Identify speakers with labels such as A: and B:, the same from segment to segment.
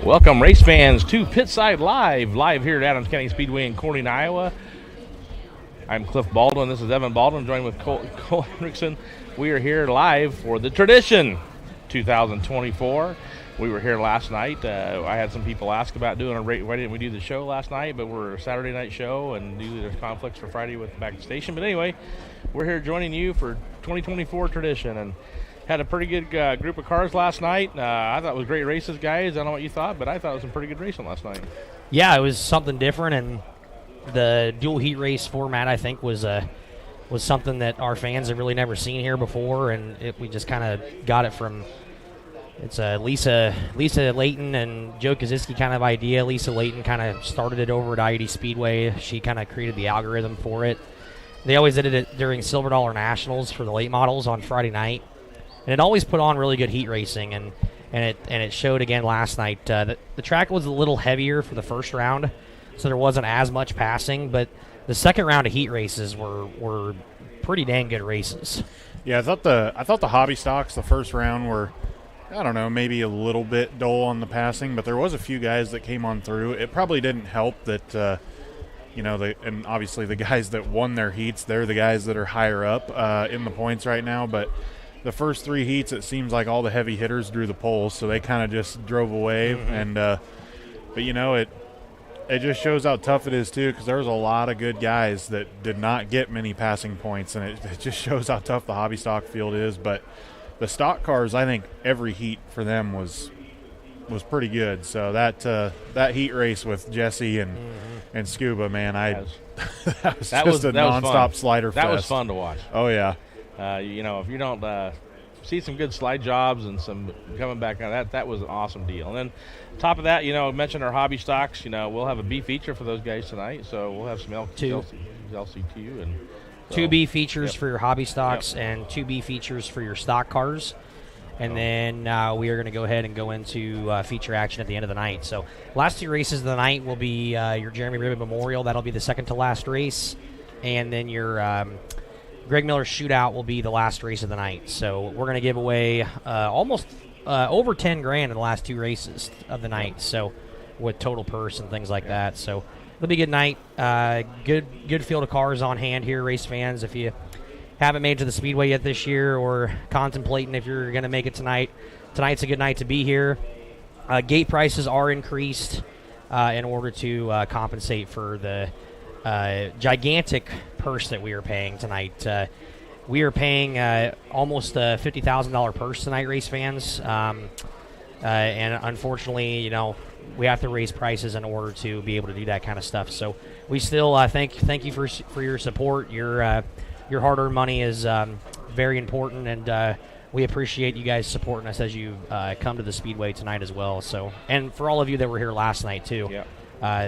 A: Welcome, race fans, to Pitside live here at Adams County Speedway in Corning, Iowa. I'm Cliff Baldwin. This is Evan Baldwin, joined with Cole Hendrickson. We are here live for the Tradition 2024. We were here last night. I had some people ask about doing why didn't we do the show last night, but we're a Saturday night show, and due to there's conflicts for Friday with back to station. But anyway, we're here joining you for 2024 Tradition, and had a pretty good group of cars last night. I thought it was great races, guys. I don't know what you thought, but I thought it was some pretty good racing last night.
B: Yeah, it was something different, and the dual heat race format, I think, was something that our fans have really never seen here before, and we just kind of got it from Lisa Layton and Joe Kaczynski kind of idea. Lisa Layton kind of started it over at I-80 Speedway. She kind of created the algorithm for it. They always did it during Silver Dollar Nationals for the late models on Friday night. And it always put on really good heat racing, and it showed again last night. The track was a little heavier for the first round, so there wasn't as much passing. But the second round of heat races were pretty dang good races.
C: Yeah, I thought the hobby stocks the first round were, I don't know, maybe a little bit dull on the passing, but there was a few guys that came on through. It probably didn't help that, and obviously the guys that won their heats, they're the guys that are higher up in the points right now, but the first three heats, it seems like all the heavy hitters drew the poles, so they kind of just drove away.
A: Mm-hmm.
C: And but it just shows how tough it is too, because there was a lot of good guys that did not get many passing points, and it just shows how tough the hobby stock field is. But the stock cars, I think every heat for them was pretty good. So that heat race with Jesse and Scuba, man, that was just a nonstop slider fest.
A: That was fun to watch.
C: Oh yeah.
A: If you don't see some good slide jobs and some coming back on that was an awesome deal. And then top of that, I mentioned our hobby stocks. We'll have a B feature for those guys tonight, so we'll have some LC2 and so,
B: 2 B features
A: yep.
B: for your hobby stocks and 2 B features for your stock cars. And then we are going to go ahead and go into feature action at the end of the night. So last 2 races of the night will be your Jeremy Ribbon Memorial. That'll be the second to last race. And then your Greg Miller Shootout will be the last race of the night. So we're going to give away almost over $10,000 in the last 2 races of the night. So with total purse and things like that. So it'll be a good night. Good field of cars on hand here, race fans. If you haven't made it to the Speedway yet this year, or contemplating if you're going to make it tonight, tonight's a good night to be here. Gate prices are increased in order to compensate for the gigantic purse that we are paying tonight. We are paying almost a $50,000 purse tonight, race fans. And unfortunately, we have to raise prices in order to be able to do that kind of stuff. So we still thank you for your support. Your hard-earned money is very important, and we appreciate you guys supporting us as you come to the Speedway tonight as well. So, and for all of you that were here last night too.
A: Yeah.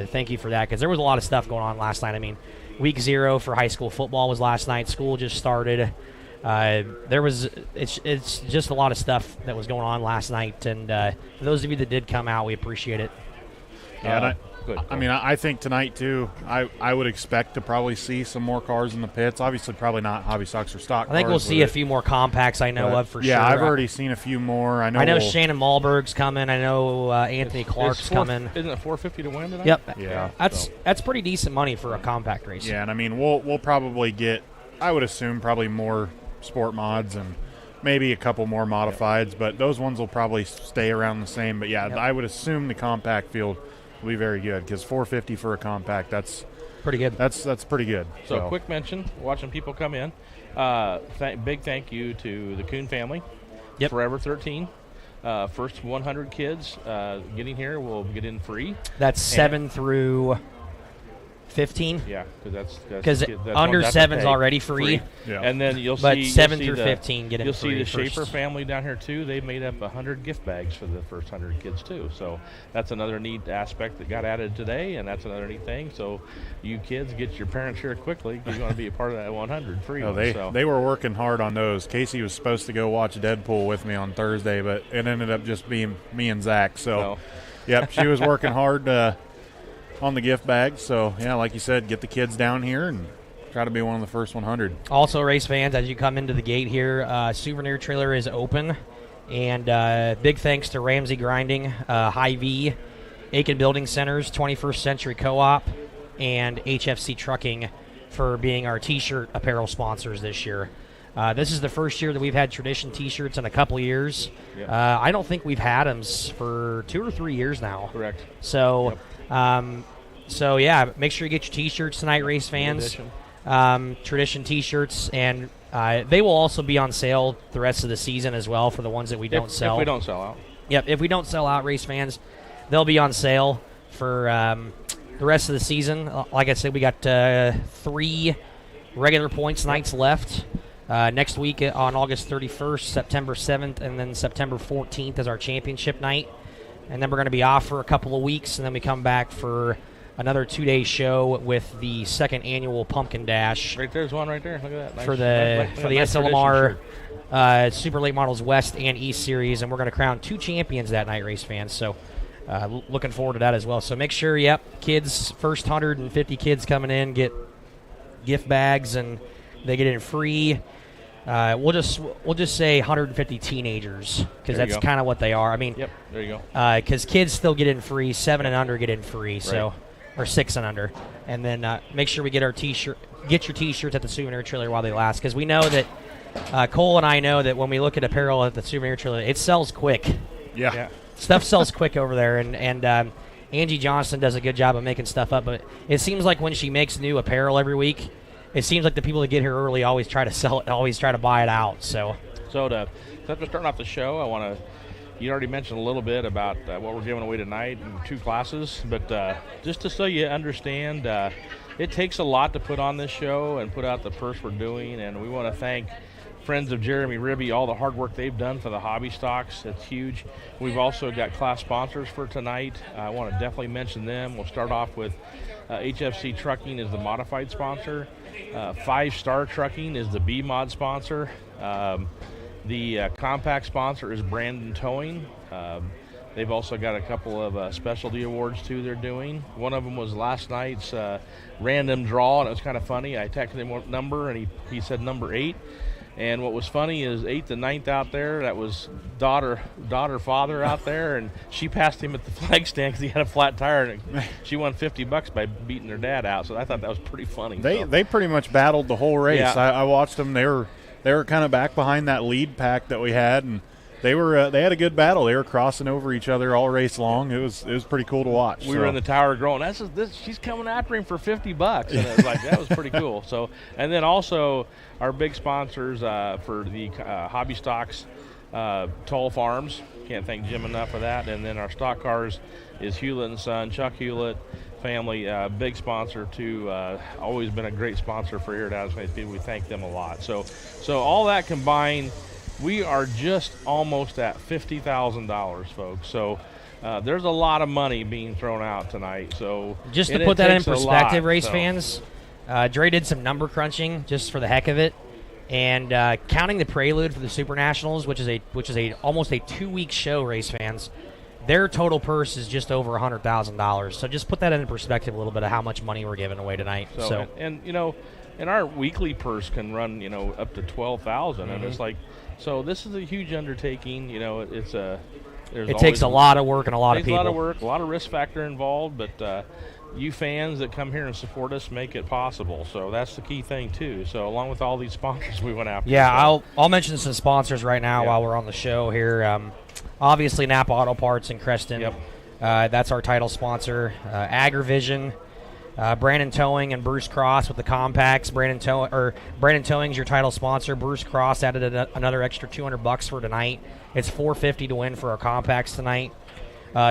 B: Thank you for that, because there was a lot of stuff going on last night. I mean, week 0 for high school football was last night. School just started. It's just a lot of stuff that was going on last night, and for those of you that did come out, we appreciate it.
C: Yeah, I think tonight too, I would expect to probably see some more cars in the pits. Obviously, probably not hobby stocks or stock cars.
B: I think we'll see a few more compacts. I know of for sure.
C: Yeah, I've already seen a few more. I know
B: Shannon Malberg's coming. I know Anthony Clark's coming.
A: Isn't it $450 to win tonight?
B: Yep.
C: Yeah.
B: That's pretty decent money for a compact race.
C: Yeah, and we'll probably get, I would assume, probably more sport mods and maybe a couple more modifieds, but those ones will probably stay around the same. But yeah, I would assume the compact field will be very good, because $450 for a compact, that's
B: pretty good.
C: That's pretty good.
A: So quick mention, watching people come in. Big thank you to the Kuhn family.
B: Yep.
A: Forever 13. First 100 kids getting here will get in free.
B: That's 7 through 15.
A: Yeah,
B: because under 7's already free.
C: Yeah.
A: And then you'll see,
B: but 7 through 15 get in
A: You'll
B: free.
A: see the Schaefer family down here too. They made up 100 gift bags for the first 100 kids too. So that's another neat aspect that got added today, and that's another neat thing. So you kids, get your parents here quickly, because you want to be a part of that 100 free.
C: They were working hard on those. Casey was supposed to go watch Deadpool with me on Thursday, but it ended up just being me and Zach. So, Yep, she was working hard on the gift bag. So, yeah, like you said, get the kids down here and try to be one of the first 100.
B: Also, race fans, as you come into the gate here, souvenir trailer is open. And big thanks to Ramsey Grinding, Hy-Vee, Aiken Building Centers, 21st Century Co-op, and HFC Trucking for being our T-shirt apparel sponsors this year. This is the first year that we've had Tradition T-shirts in a couple of years.
A: Yep.
B: I don't think we've had them for 2 or 3 years now.
A: Correct.
B: So, make sure you get your T-shirts tonight, race fans. Tradition T-shirts, and they will also be on sale the rest of the season as well for the ones that we don't sell.
A: If we don't sell out.
B: Yep, if we don't sell out, race fans, they'll be on sale for the rest of the season. Like I said, we got 3 regular points nights left. Next week on August 31st, September 7th, and then September 14th is our championship night. And then we're going to be off for a couple of weeks, and then we come back for another 2-day show with the second annual Pumpkin Dash.
A: Right there's one right there. Look at that. Nice,
B: for the
A: nice
B: SLMR Super Late Models West and East Series, and we're going to crown 2 champions that night, race fans. So looking forward to that as well. So make sure, kids, first 150 kids coming in get gift bags, and they get in free. We'll just say 150 teenagers, because that's kind of what they are. I mean,
A: yep, there you
B: go. Because kids still get in free, 7 and under get in free,
A: right.
B: So or 6 and under, and then make sure we get our get your T-shirts at the souvenir trailer while they last, because we know that Cole and I know that when we look at apparel at the souvenir trailer, it sells quick.
C: Yeah.
B: Stuff sells quick over there, and Angie Johnson does a good job of making stuff up, but it seems like when she makes new apparel every week, it seems like the people that get here early always try to sell it, always try to buy it out. So
A: after starting off the show, I want to. You already mentioned a little bit about what we're giving away tonight in 2 classes, but just so you understand, it takes a lot to put on this show and put out the purse we're doing, and we want to thank friends of Jeremy Ribby, all the hard work they've done for the hobby stocks. It's huge. We've also got class sponsors for tonight. I want to definitely mention them. We'll start off with HFC Trucking is the modified sponsor. 5 Star Trucking is the B-Mod sponsor. The compact sponsor is Brandon Towing. They've also got a couple of specialty awards, too, they're doing. One of them was last night's random draw, and it was kind of funny. I texted him what number, and he said number 8. And what was funny is 8th and 9th out there, that was daughter, father out there, and she passed him at the flag stand because he had a flat tire, and she won $50 by beating her dad out. So I thought that was pretty funny.
C: They pretty much battled the whole race.
A: Yeah.
C: I watched them. They were kind of back behind that lead pack that we had, and they had a good battle. They were crossing over each other all race long. It was pretty cool to watch.
A: We were in the tower growing, she's coming after him for $50, and it was like, that was pretty cool. So, and then also our big sponsors for the hobby stocks, Toll Farms. Can't thank Jim enough for that. And then our stock cars is Hewlett and Son, Chuck Hewlett family, big sponsor too. Always been a great sponsor for here at Adams County Speed. We thank them a lot. So all that combined, we are just almost at $50,000, folks. So there's a lot of money being thrown out tonight. So
B: just to put that in perspective, race fans, Dre did some number crunching just for the heck of it, and counting the prelude for the Super Nationals, which is almost a 2-week show, race fans. Their total purse is just over $100,000. So just put that in perspective a little bit of how much money we're giving away tonight. So
A: and and our weekly purse can run up to $12,000, and it's like. So this is a huge undertaking. It
B: takes a lot of work and a lot of people.
A: A lot of work, a lot of risk factor involved, but you fans that come here and support us make it possible. So that's the key thing too. So along with all these sponsors we went after.
B: Yeah, I'll mention some sponsors right now while we're on the show here. Obviously Napa Auto Parts in Creston.
A: Yep.
B: That's our title sponsor. AgriVision. Brandon Towing and Bruce Cross with the compacts. Brandon Towing is your title sponsor. Bruce Cross added another extra $200 for tonight. It's $450 to win for our compacts tonight.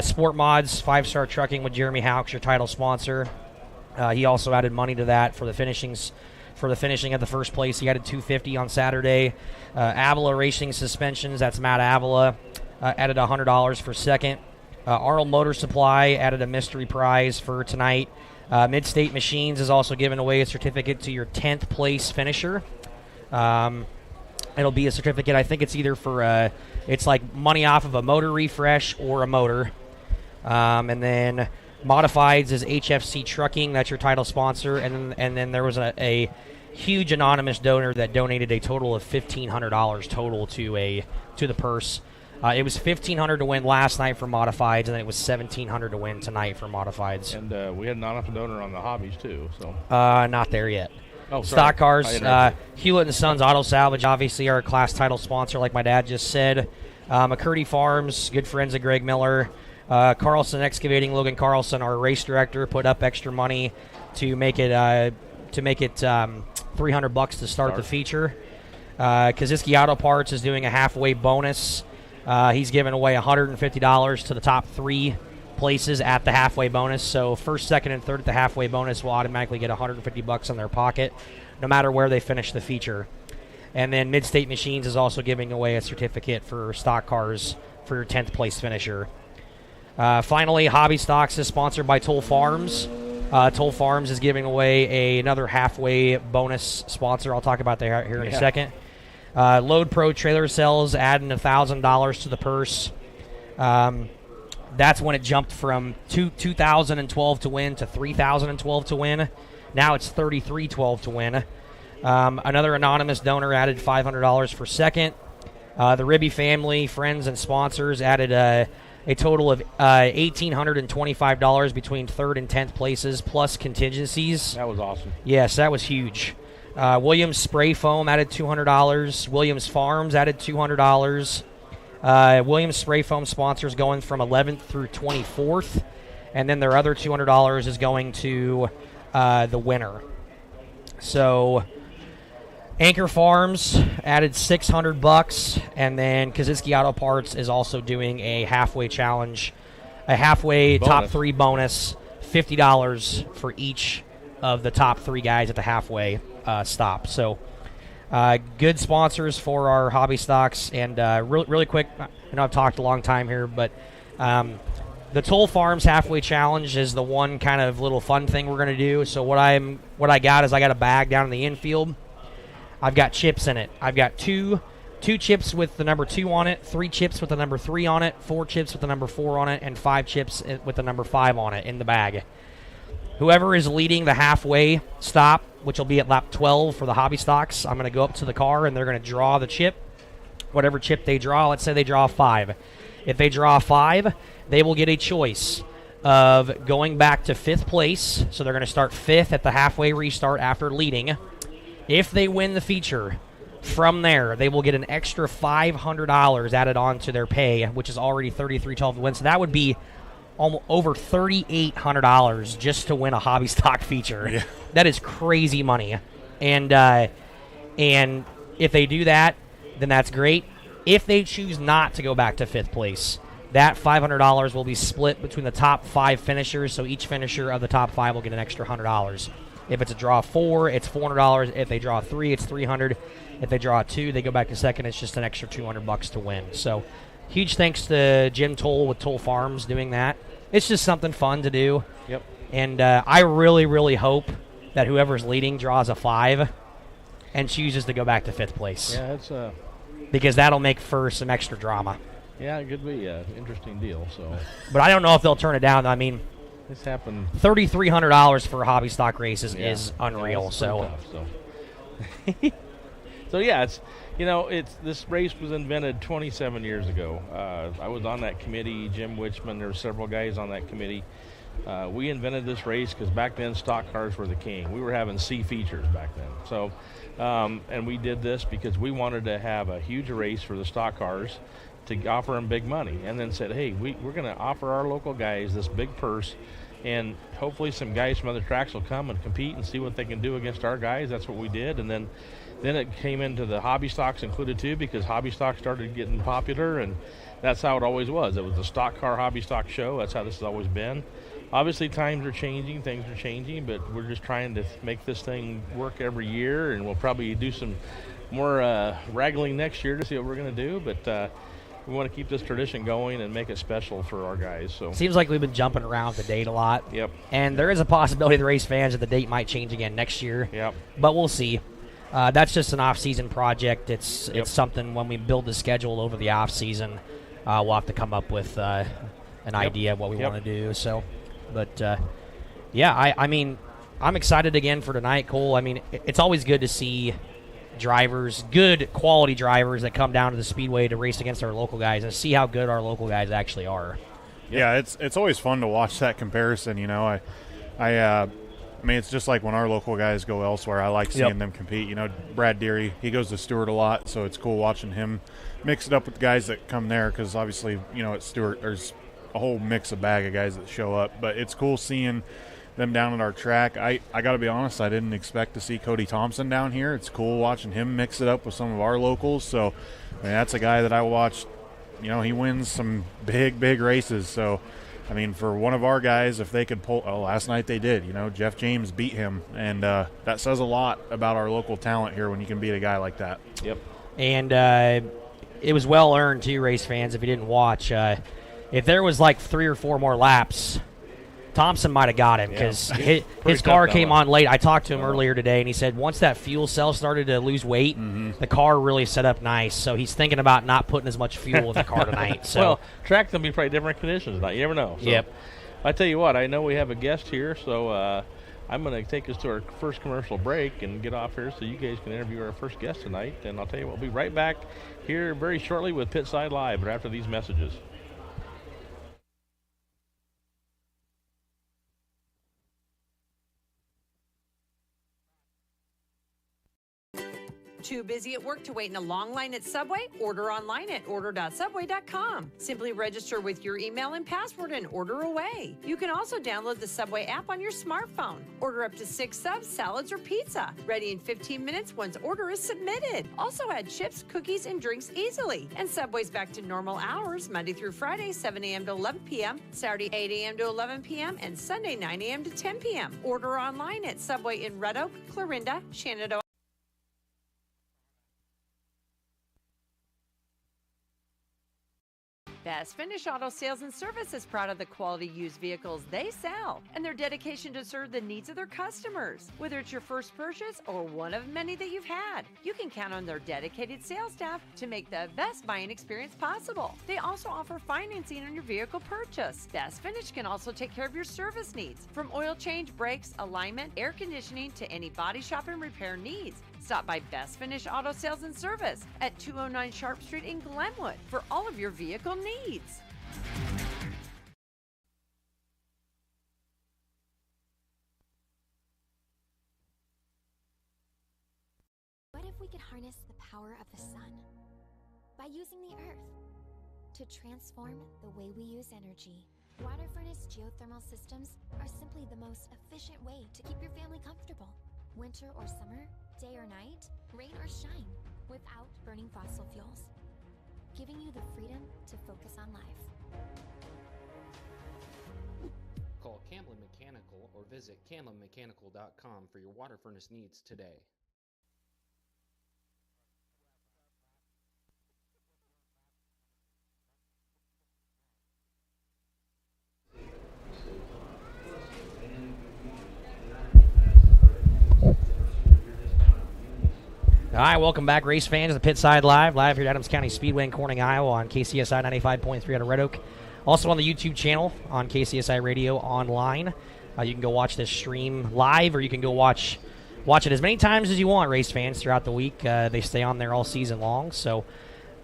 B: Sport Mods 5 Star Trucking with Jeremy Houcks, your title sponsor. He also added money to that for the finishing at the first place. He added $250 on Saturday. Avila Racing Suspensions, that's Matt Avila, added $100 for second. Arnold Motor Supply added a mystery prize for tonight. Midstate Machines is also giving away a certificate to your 10th place finisher. It'll be a certificate. I think it's either for it's like money off of a motor refresh or a motor. And then Modifieds is HFC Trucking. That's your title sponsor. And then there was a huge anonymous donor that donated a total of $1,500 total to the purse. It was $1,500 to win last night for modifieds, and then it was $1,700 to win tonight for modifieds.
A: And we had an on-off donor on the hobbies too. So
B: not there yet.
A: oh, sorry.
B: Stock cars,
A: I interrupted.
B: Hewlett and Sons Auto Salvage, obviously our class title sponsor, like my dad just said. McCurdy Farms, good friends of Greg Miller. Carlson Excavating, Logan Carlson, our race director, put up extra money to make it $300 to start the feature. Kaziski Auto Parts is doing a halfway bonus. He's giving away $150 to the top 3 places at the halfway bonus. So first, second, and third at the halfway bonus will automatically get $150 in their pocket, no matter where they finish the feature. And then Midstate Machines is also giving away a certificate for stock cars for your 10th place finisher. Finally, Hobby Stocks is sponsored by Toll Farms. Toll Farms is giving away another halfway bonus sponsor. I'll talk about that here in a second. Load Pro Trailer Sales adding $1,000 to the purse. That's when it jumped from 2,012 to win to 3,012 to win. Now it's 3,312 to win. Another anonymous donor added $500 for second. The Ribby family, friends, and sponsors added a total of $1,825 between third and 10th places, plus contingencies.
A: That was awesome.
B: Yes, that was huge. Williams Spray Foam added $200. Williams Farms added $200. Williams Spray Foam sponsors going from 11th through 24th, and then their other $200 is going to the winner. So Anchor Farms added $600, and then Kaziski Auto Parts is also doing a halfway challenge, a halfway
A: bonus.
B: top 3 bonus, $50 for each of the top 3 guys at the halfway stop. So good sponsors for our hobby stocks. And really quick, I know I've talked a long time here, but the Toll Farms halfway challenge is the one kind of little fun thing we're going to do. So what I got is I got a bag down in the infield. I've got chips in it. I've got two chips with the number 2 on it, 3 chips with the number 3 on it, 4 chips with the number 4 on it, and 5 chips with the number 5 on it in the bag. Whoever is leading the halfway stop, which will be at lap 12 for the hobby stocks, I'm going to go up to the car and they're going to draw the chip. Whatever chip they draw, let's say they draw 5. If they draw 5, they will get a choice of going back to 5th place. So they're going to start 5th at the halfway restart after leading. If they win the feature, from there, they will get an extra $500 added on to their pay, which is already $3,312 to win. So that would be almost over $3,800 just to win a hobby stock feature.
C: Yeah.
B: That is crazy money. And if they do that, then that's great. If they choose not to go back to 5th place, that $500 will be split between the top 5 finishers. So each finisher of the top 5 will get an extra $100. If it's a draw 4, it's $400. If they draw 3, it's $300. If they draw 2, they go back to second. It's just an extra $200 to win. So huge thanks to Jim Toll with Toll Farms doing that. It's just something fun to do.
A: Yep.
B: And I really, really hope that whoever's leading draws a 5 and chooses to go back to 5th place.
A: Yeah, it's
B: because that'll make for some extra drama.
A: yeah, it could be an interesting deal. So
B: But I don't know if they'll turn it down. I mean,
A: this happened.
B: $3,300 for hobby stock races
A: Yeah.
B: is unreal.
A: Yeah, it's
B: So
A: pretty tough, so yeah, it's this race was invented 27 years ago. I was on that committee. Jim Wichman, there were several guys on that committee. We invented this race because back then stock cars were the king. We were having C features back then. So, and we did this because we wanted to have a huge race for the stock cars to offer them big money, and then said, hey, we're going to offer our local guys this big purse, and hopefully some guys from other tracks will come and compete and see what they can do against our guys. That's what we did. And then it came into the hobby stocks included too, because hobby stocks started getting popular, and that's how it always was. It was the stock car hobby stock show. That's how this has always been. Obviously times are changing, things are changing, but we're just trying to make this thing work every year, and we'll probably do some more wrangling next year to see what we're going to do. But we want to keep this tradition going and make it special for our guys. So
B: seems like we've been jumping around the date a lot.
A: Yep.
B: And there is a possibility, the race fans, that the date might change again next year.
A: Yep.
B: But we'll see. That's just an off-season project. It's
A: Yep.
B: something when we build the schedule over the off-season, we'll have to come up with an idea of what we
A: Yep.
B: want to do. So, but yeah, I mean, I'm excited again for tonight, Cole. I mean, it's always good to see drivers, good quality drivers that come down to the Speedway to race against our local guys and see how good our local guys actually are.
C: Yeah, it's always fun to watch that comparison. I mean, it's just like when our local guys go elsewhere. I like seeing them compete. Brad Deary, he goes to Stewart a lot, so it's cool watching him mix it up with the guys that come there because obviously, at Stewart there's a whole mix of bag of guys that show up. But it's cool seeing them down at our track. I got to be honest, I didn't expect to see Cody Thompson down here. It's cool watching him mix it up with some of our locals. So, I mean, that's a guy that I watched. He wins some big races. So, I mean, for one of our guys, if they could pull – last night they did. Jeff James beat him. And that says a lot about our local talent here when you can beat a guy like that.
A: Yep.
B: And it was well earned, too, race fans, if you didn't watch. If there was like 3 or 4 more laps, Thompson might have got him because his car came on late. I talked to him earlier today, and he said once that fuel cell started to lose weight, the car really set up nice. So he's thinking about not putting as much fuel in the car tonight. So
A: well, track's going to be probably different conditions tonight. You never know. So,
B: yep.
A: I tell you what, I know we have a guest here, so I'm going to take us to our first commercial break and get off here so you guys can interview our first guest tonight. And I'll tell you what, we'll be right back here very shortly with Pitside Live right after these messages.
D: Too busy at work to wait in a long line at Subway? Order online at order.subway.com. Simply register with your email and password and order away. You can also download the Subway app on your smartphone. Order up to 6 subs, salads, or pizza. Ready in 15 minutes once order is submitted. Also add chips, cookies, and drinks easily. And Subway's back to normal hours Monday through Friday, 7 a.m. to 11 p.m., Saturday, 8 a.m. to 11 p.m., and Sunday, 9 a.m. to 10 p.m. Order online at Subway in Red Oak, Clarinda, Shenandoah. Best Finish Auto Sales and Service is proud of the quality used vehicles they sell and their dedication to serve the needs of their customers. Whether it's your first purchase or one of many that you've had, you can count on their dedicated sales staff to make the best buying experience possible. They also offer financing on your vehicle purchase. Best Finish can also take care of your service needs, from oil change, brakes, alignment, air conditioning, to any body shop and repair needs. Stop by Best Finish Auto Sales and Service at 209 Sharp Street in Glenwood for all of your vehicle needs.
E: What if we could harness the power of the sun by using the earth to transform the way we use energy? Water furnace geothermal systems are simply the most efficient way to keep your family comfortable. Winter or summer, day or night, rain or shine, without burning fossil fuels, giving you the freedom to focus on life.
F: Call Camlin Mechanical or visit CamlinMechanical.com for your water furnace needs today.
B: All right, welcome back, race fans, to Pitside Live here at Adams County Speedway in Corning, Iowa on KCSI 95.3 out of Red Oak. Also on the YouTube channel on KCSI Radio online. You can go watch this stream live, or you can go watch it as many times as you want, race fans, throughout the week. They stay on there all season long. So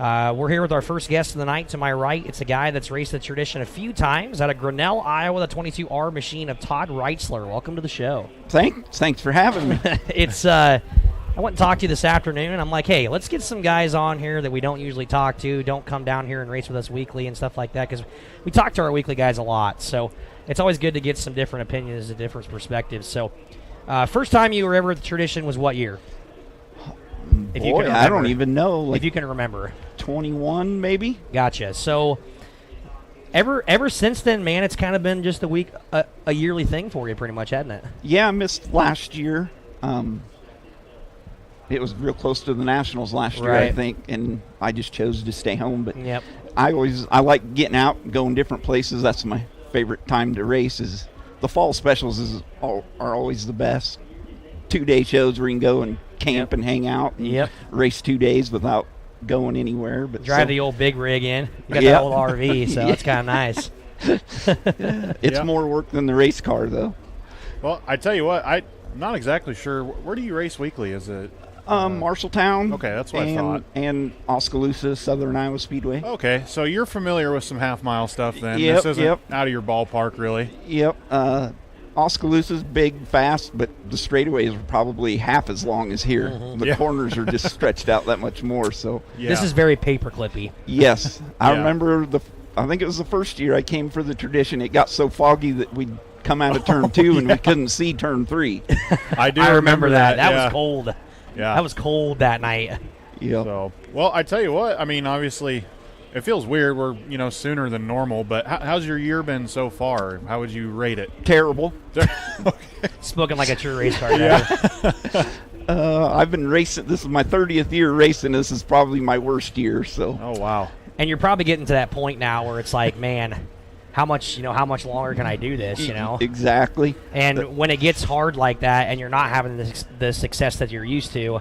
B: we're here with our first guest of the night. To my right, it's a guy that's raced the tradition a few times out of Grinnell, Iowa, the 22R machine of Todd Reitzler. Welcome to the show.
G: Thanks for having me.
B: It's I went and talked to you this afternoon, and I'm like, hey, let's get some guys on here that we don't usually talk to, don't come down here and race with us weekly and stuff like that, because we talk to our weekly guys a lot. So it's always good to get some different opinions and different perspectives. So first time you were ever at the tradition was what year? If you can
G: I don't even know.
B: If you can remember.
G: 21, maybe?
B: Gotcha. So ever since then, man, it's kind of been just a yearly thing for you pretty much, hasn't it?
G: Yeah, I missed last year. It was real close to the Nationals last year, I think, and I just chose to stay home. But
B: yep.
G: I like getting out, going different places. That's my favorite time to race. Is the fall specials are always the best. 2-day shows where you can go and camp and hang out and race 2 days without going anywhere. But
B: drive the old big rig in. You got that old RV, so that's kind of nice.
G: It's more work than the race car, though.
C: Well, I tell you what, I'm not exactly sure. Where do you race weekly? Is it
G: Marshalltown.
C: Okay, that's what I thought.
G: And Oskaloosa, Southern Iowa Speedway.
C: Okay, so you're familiar with some half-mile stuff then.
G: Yep,
C: This isn't
G: yep.
C: out of your ballpark, really.
G: Yep. Oskaloosa's big, fast, but the straightaways are probably half as long as here. The
C: Yeah.
G: corners are just stretched out that much more. So
C: Yeah.
B: This is very paperclippy.
G: yes, I
C: Yeah.
G: remember I think it was the first year I came for the tradition. It got so foggy that we'd come out of turn 2 and we couldn't see turn 3.
C: I do
B: I remember that. That
C: yeah.
B: was cold.
C: Yeah.
B: That was cold that night.
G: Yep.
C: So, well, I tell you what. I mean, obviously, it feels weird. We're sooner than normal. But how's your year been so far? How would you rate it?
G: Terrible.
B: Spoken like a true race car driver.
G: I've been racing. This is my 30th year racing. This is probably my worst year. So
C: Oh wow.
B: And you're probably getting to that point now where it's like, man, how much longer can I do this,
G: exactly.
B: And when it gets hard like that and you're not having the success that you're used to,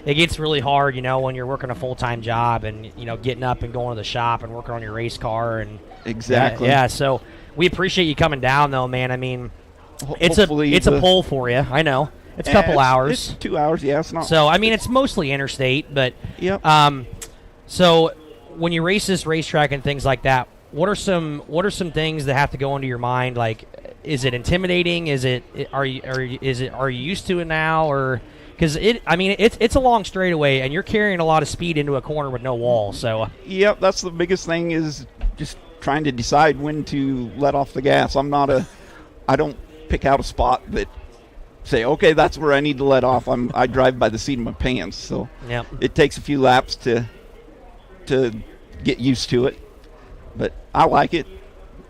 B: it gets really hard, when you're working a full-time job and, getting up and going to the shop and working on your race car. And
G: Exactly.
B: Yeah, so we appreciate you coming down, though, man. I mean, it's
G: Hopefully
B: a pull for you. I know. It's a couple hours.
G: It's 2 hours. Yeah, it's not.
B: So, I mean, it's mostly interstate, but
G: Yep.
B: so when you race this racetrack and things like that, what are some things that have to go into your mind? Like, is it intimidating? Are you used to it now, or because it's a long straightaway and you're carrying a lot of speed into a corner with no wall. So
G: Yep, that's the biggest thing is just trying to decide when to let off the gas. I don't pick out a spot that say, okay, that's where I need to let off. I drive by the seat of my pants. So
B: Yep.
G: it takes a few laps to get used to it, but I like it.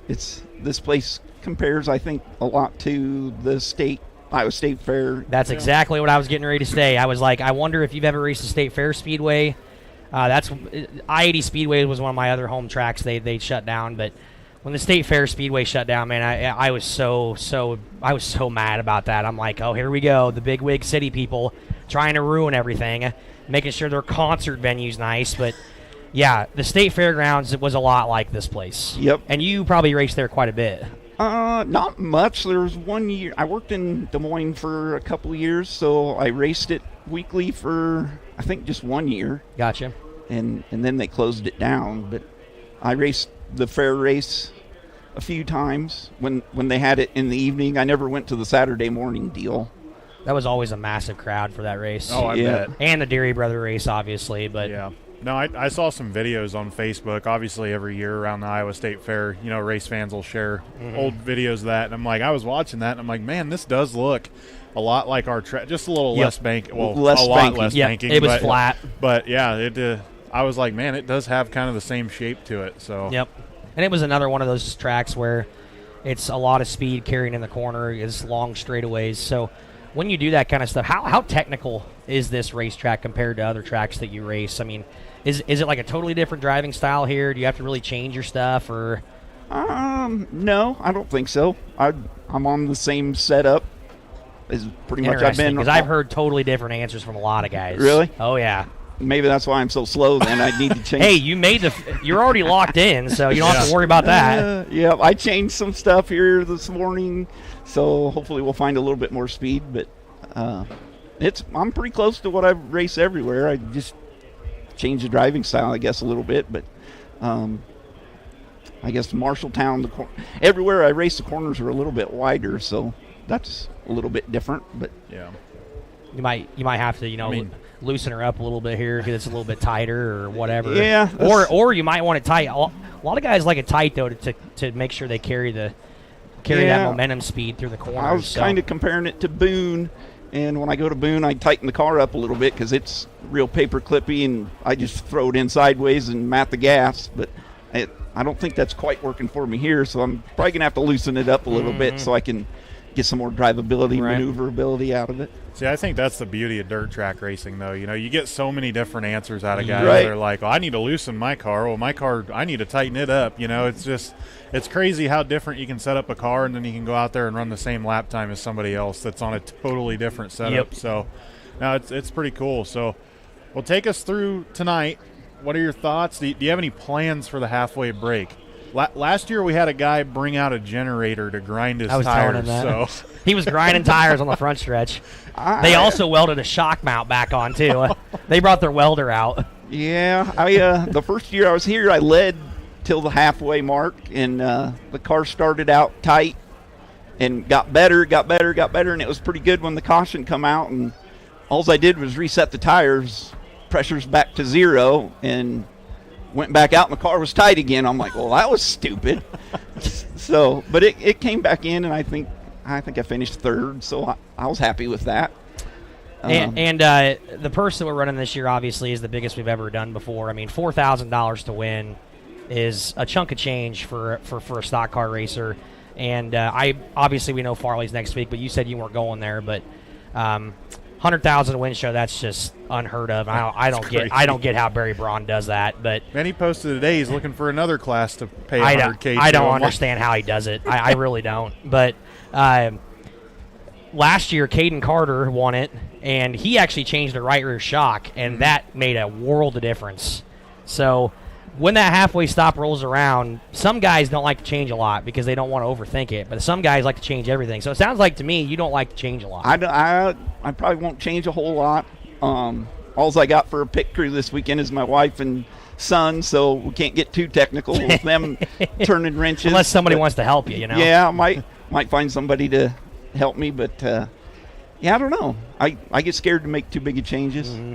G: This place compares, I think, a lot to the Iowa State Fair.
B: That's exactly what I was getting ready to say. I was like, I wonder if you've ever raced a State Fair Speedway. That's I-80 Speedway was one of my other home tracks. They shut down, but when the State Fair Speedway shut down, man, I was so mad about that. I'm like, oh, here we go, the big wig city people trying to ruin everything, making sure their concert venue's nice, but. Yeah, the State Fairgrounds was a lot like this place.
G: Yep.
B: And you probably raced there quite a bit.
G: Not much. There was 1 year. I worked in Des Moines for a couple of years, so I raced it weekly for, I think, just 1 year.
B: Gotcha.
G: And then they closed it down. But I raced the fair race a few times when they had it in the evening. I never went to the Saturday morning deal.
B: That was always a massive crowd for that race.
C: Oh, I
G: Yeah.
C: bet.
B: And the Deary Brother race, obviously. But
C: Yeah. No, I saw some videos on Facebook. Obviously, every year around the Iowa State Fair, race fans will share old videos of that. And I'm like, I was watching that, and I'm like, man, this does look a lot like our track, just a little
B: Yep.
C: less bank. Well,
G: Less
C: a lot
G: banking.
C: less
B: yeah,
C: banking.
B: it was
C: but,
B: flat.
C: But yeah, it. I was like, man, it does have kind of the same shape to it. So
B: Yep. And it was another one of those tracks where it's a lot of speed carrying in the corner. It's long straightaways. So when you do that kind of stuff, how technical is this racetrack compared to other tracks that you race? I mean, is it like a totally different driving style here? Do you have to really change your stuff, or?
G: No, I don't think so. I'm on the same setup as pretty much I've been.
B: Because I've heard totally different answers from a lot of guys.
G: Really?
B: Oh yeah.
G: Maybe that's why I'm so slow. Then I need to change.
B: Hey, you're already locked in, so you don't have to worry about that.
G: Yeah, I changed some stuff here this morning, so hopefully we'll find a little bit more speed. But I'm pretty close to what I race everywhere. I just changed the driving style, I guess, a little bit. But I guess Marshalltown, everywhere I race, the corners are a little bit wider, so that's a little bit different. But
C: yeah.
B: You might have to loosen her up a little bit here because it's a little bit tighter or whatever.
G: Yeah.
B: Or you might want it tight. A lot of guys like it tight though to make sure they carry that momentum speed through the corners.
G: I was kind of comparing it to Boone, and when I go to Boone, I tighten the car up a little bit because it's real paper clippy, and I just throw it in sideways and mat the gas. But I don't think that's quite working for me here, so I'm probably gonna have to loosen it up a little bit so I can get some more drivability, maneuverability out of it.
C: See, I think that's the beauty of dirt track racing, though. You get so many different answers out of guys.
G: Right.
C: They're like, well, I need to loosen my car. Well, my car, I need to tighten it up. It's crazy how different you can set up a car, and then you can go out there and run the same lap time as somebody else that's on a totally different setup.
B: Yep.
C: So, no, it's pretty cool. So, well, take us through tonight. What are your thoughts? Do you have any plans for the halfway break? Last year we had a guy bring out a generator to grind his
B: I was telling him
C: tires.
B: that.
C: So
B: He was grinding tires on the front stretch. They also welded a shock mount back on, too. They brought their welder out.
G: Yeah, the first year I was here, I led till the halfway mark, and the car started out tight and got better, and it was pretty good when the caution come out, and all I did was reset the tires, pressure's back to 0, and went back out, and the car was tight again. I'm like, well, that was stupid. So, but it came back in, and I think I finished 3rd, so I was happy with that.
B: And the purse that we're running this year obviously is the biggest we've ever done before. I mean, $4,000 to win is a chunk of change for a stock car racer. And we know Farley's next week, but you said you weren't going there. But 100,000 win show, that's just unheard of. I don't get how Barry Braun does that. But
C: man, he posted today he's looking for another class to pay $100K.
B: I don't understand how he does it. I really don't. But last year, Caden Carter won it, and he actually changed the right rear shock, and that made a world of difference. So when that halfway stop rolls around, some guys don't like to change a lot because they don't want to overthink it, but some guys like to change everything. So it sounds like to me you don't like to change a lot.
G: I probably won't change a whole lot. All I got for a pit crew this weekend is my wife and son, so we can't get too technical with them turning wrenches.
B: Unless somebody wants to help you, you know.
G: Yeah, I might find somebody to help me, but yeah, I don't know. I get scared to make too big of changes.
B: Mm-hmm.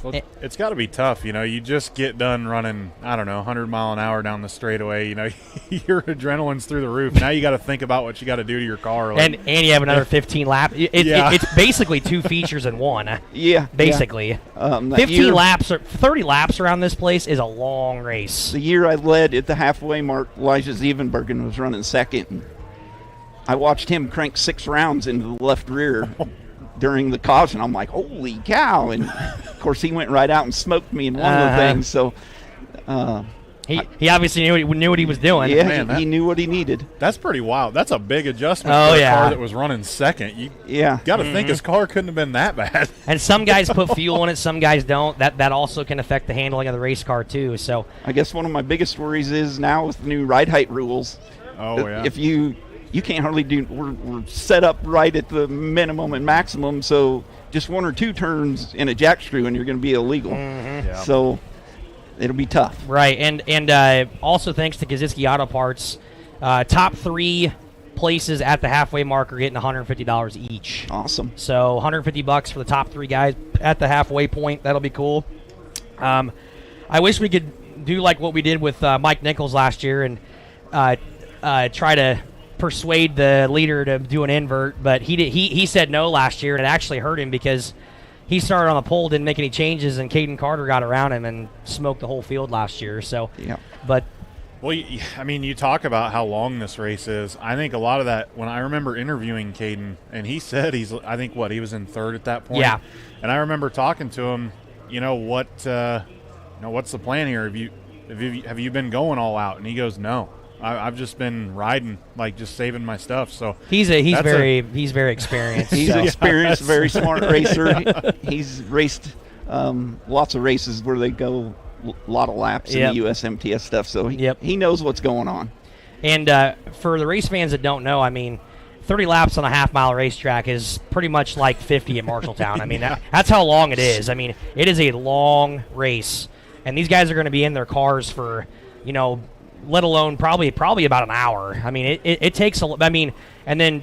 C: Well, it's got to be tough, you know. You just get done running, 100 mile an hour down the straightaway. You know, your adrenaline's through the roof. Now you got to think about what you got to do to your car.
B: And you have another 15 laps. It's basically 2 features in one.
G: Yeah,
B: basically.
G: Yeah.
B: 15 laps or 30 laps around this place is a long race.
G: The year I led at the halfway mark, Elijah Zievenbergen was running second. And I watched him crank 6 rounds into the left rear during the caution. I'm like, holy cow. And of course he went right out and smoked me in one of the things. So
B: he obviously knew what he was doing.
G: Yeah,
C: man,
G: he knew what he needed.
C: That's pretty wild. That's a big adjustment for a car that was running second. You got to think his car couldn't have been that bad.
B: And some guys put fuel in it, some guys don't. That also can affect the handling of the race car too. So
G: I guess one of my biggest worries is now with the new ride height rules.
C: Oh yeah.
G: If you can't hardly do. We're set up right at the minimum and maximum, so just 1 or 2 turns in a jack screw and you're going to be illegal.
B: Mm-hmm.
C: Yeah.
G: So it'll be tough.
B: Right, and also thanks to Kaziski Auto Parts, top 3 places at the halfway mark are getting $150 each.
G: Awesome.
B: So $150 for the top 3 guys at the halfway point. That'll be cool. I wish we could do like what we did with Mike Nichols last year and try to persuade the leader to do an invert, but he said no last year, and it actually hurt him because he started on the pole, didn't make any changes, and Caden Carter got around him and smoked the whole field last year. So,
G: yeah.
B: But
C: well, I mean, you talk about how long this race is. I think a lot of that, when I remember interviewing Caden, and he said he was in 3rd at that point.
B: Yeah.
C: And I remember talking to him, what's the plan here? Have you been going all out? And he goes, no. I've just been riding, like just saving my stuff. So
B: he's very experienced.
G: He's an experienced, very smart racer. He's raced lots of races where they go a lot of laps in the USMTS stuff. So he knows what's going on. And
B: for the race fans that don't know, I mean, 30 laps on a half-mile racetrack is pretty much like 50 at Marshalltown. I mean, that's how long it is. I mean, it is a long race, and these guys are going to be in their cars for, let alone probably about an hour. I mean, it takes and then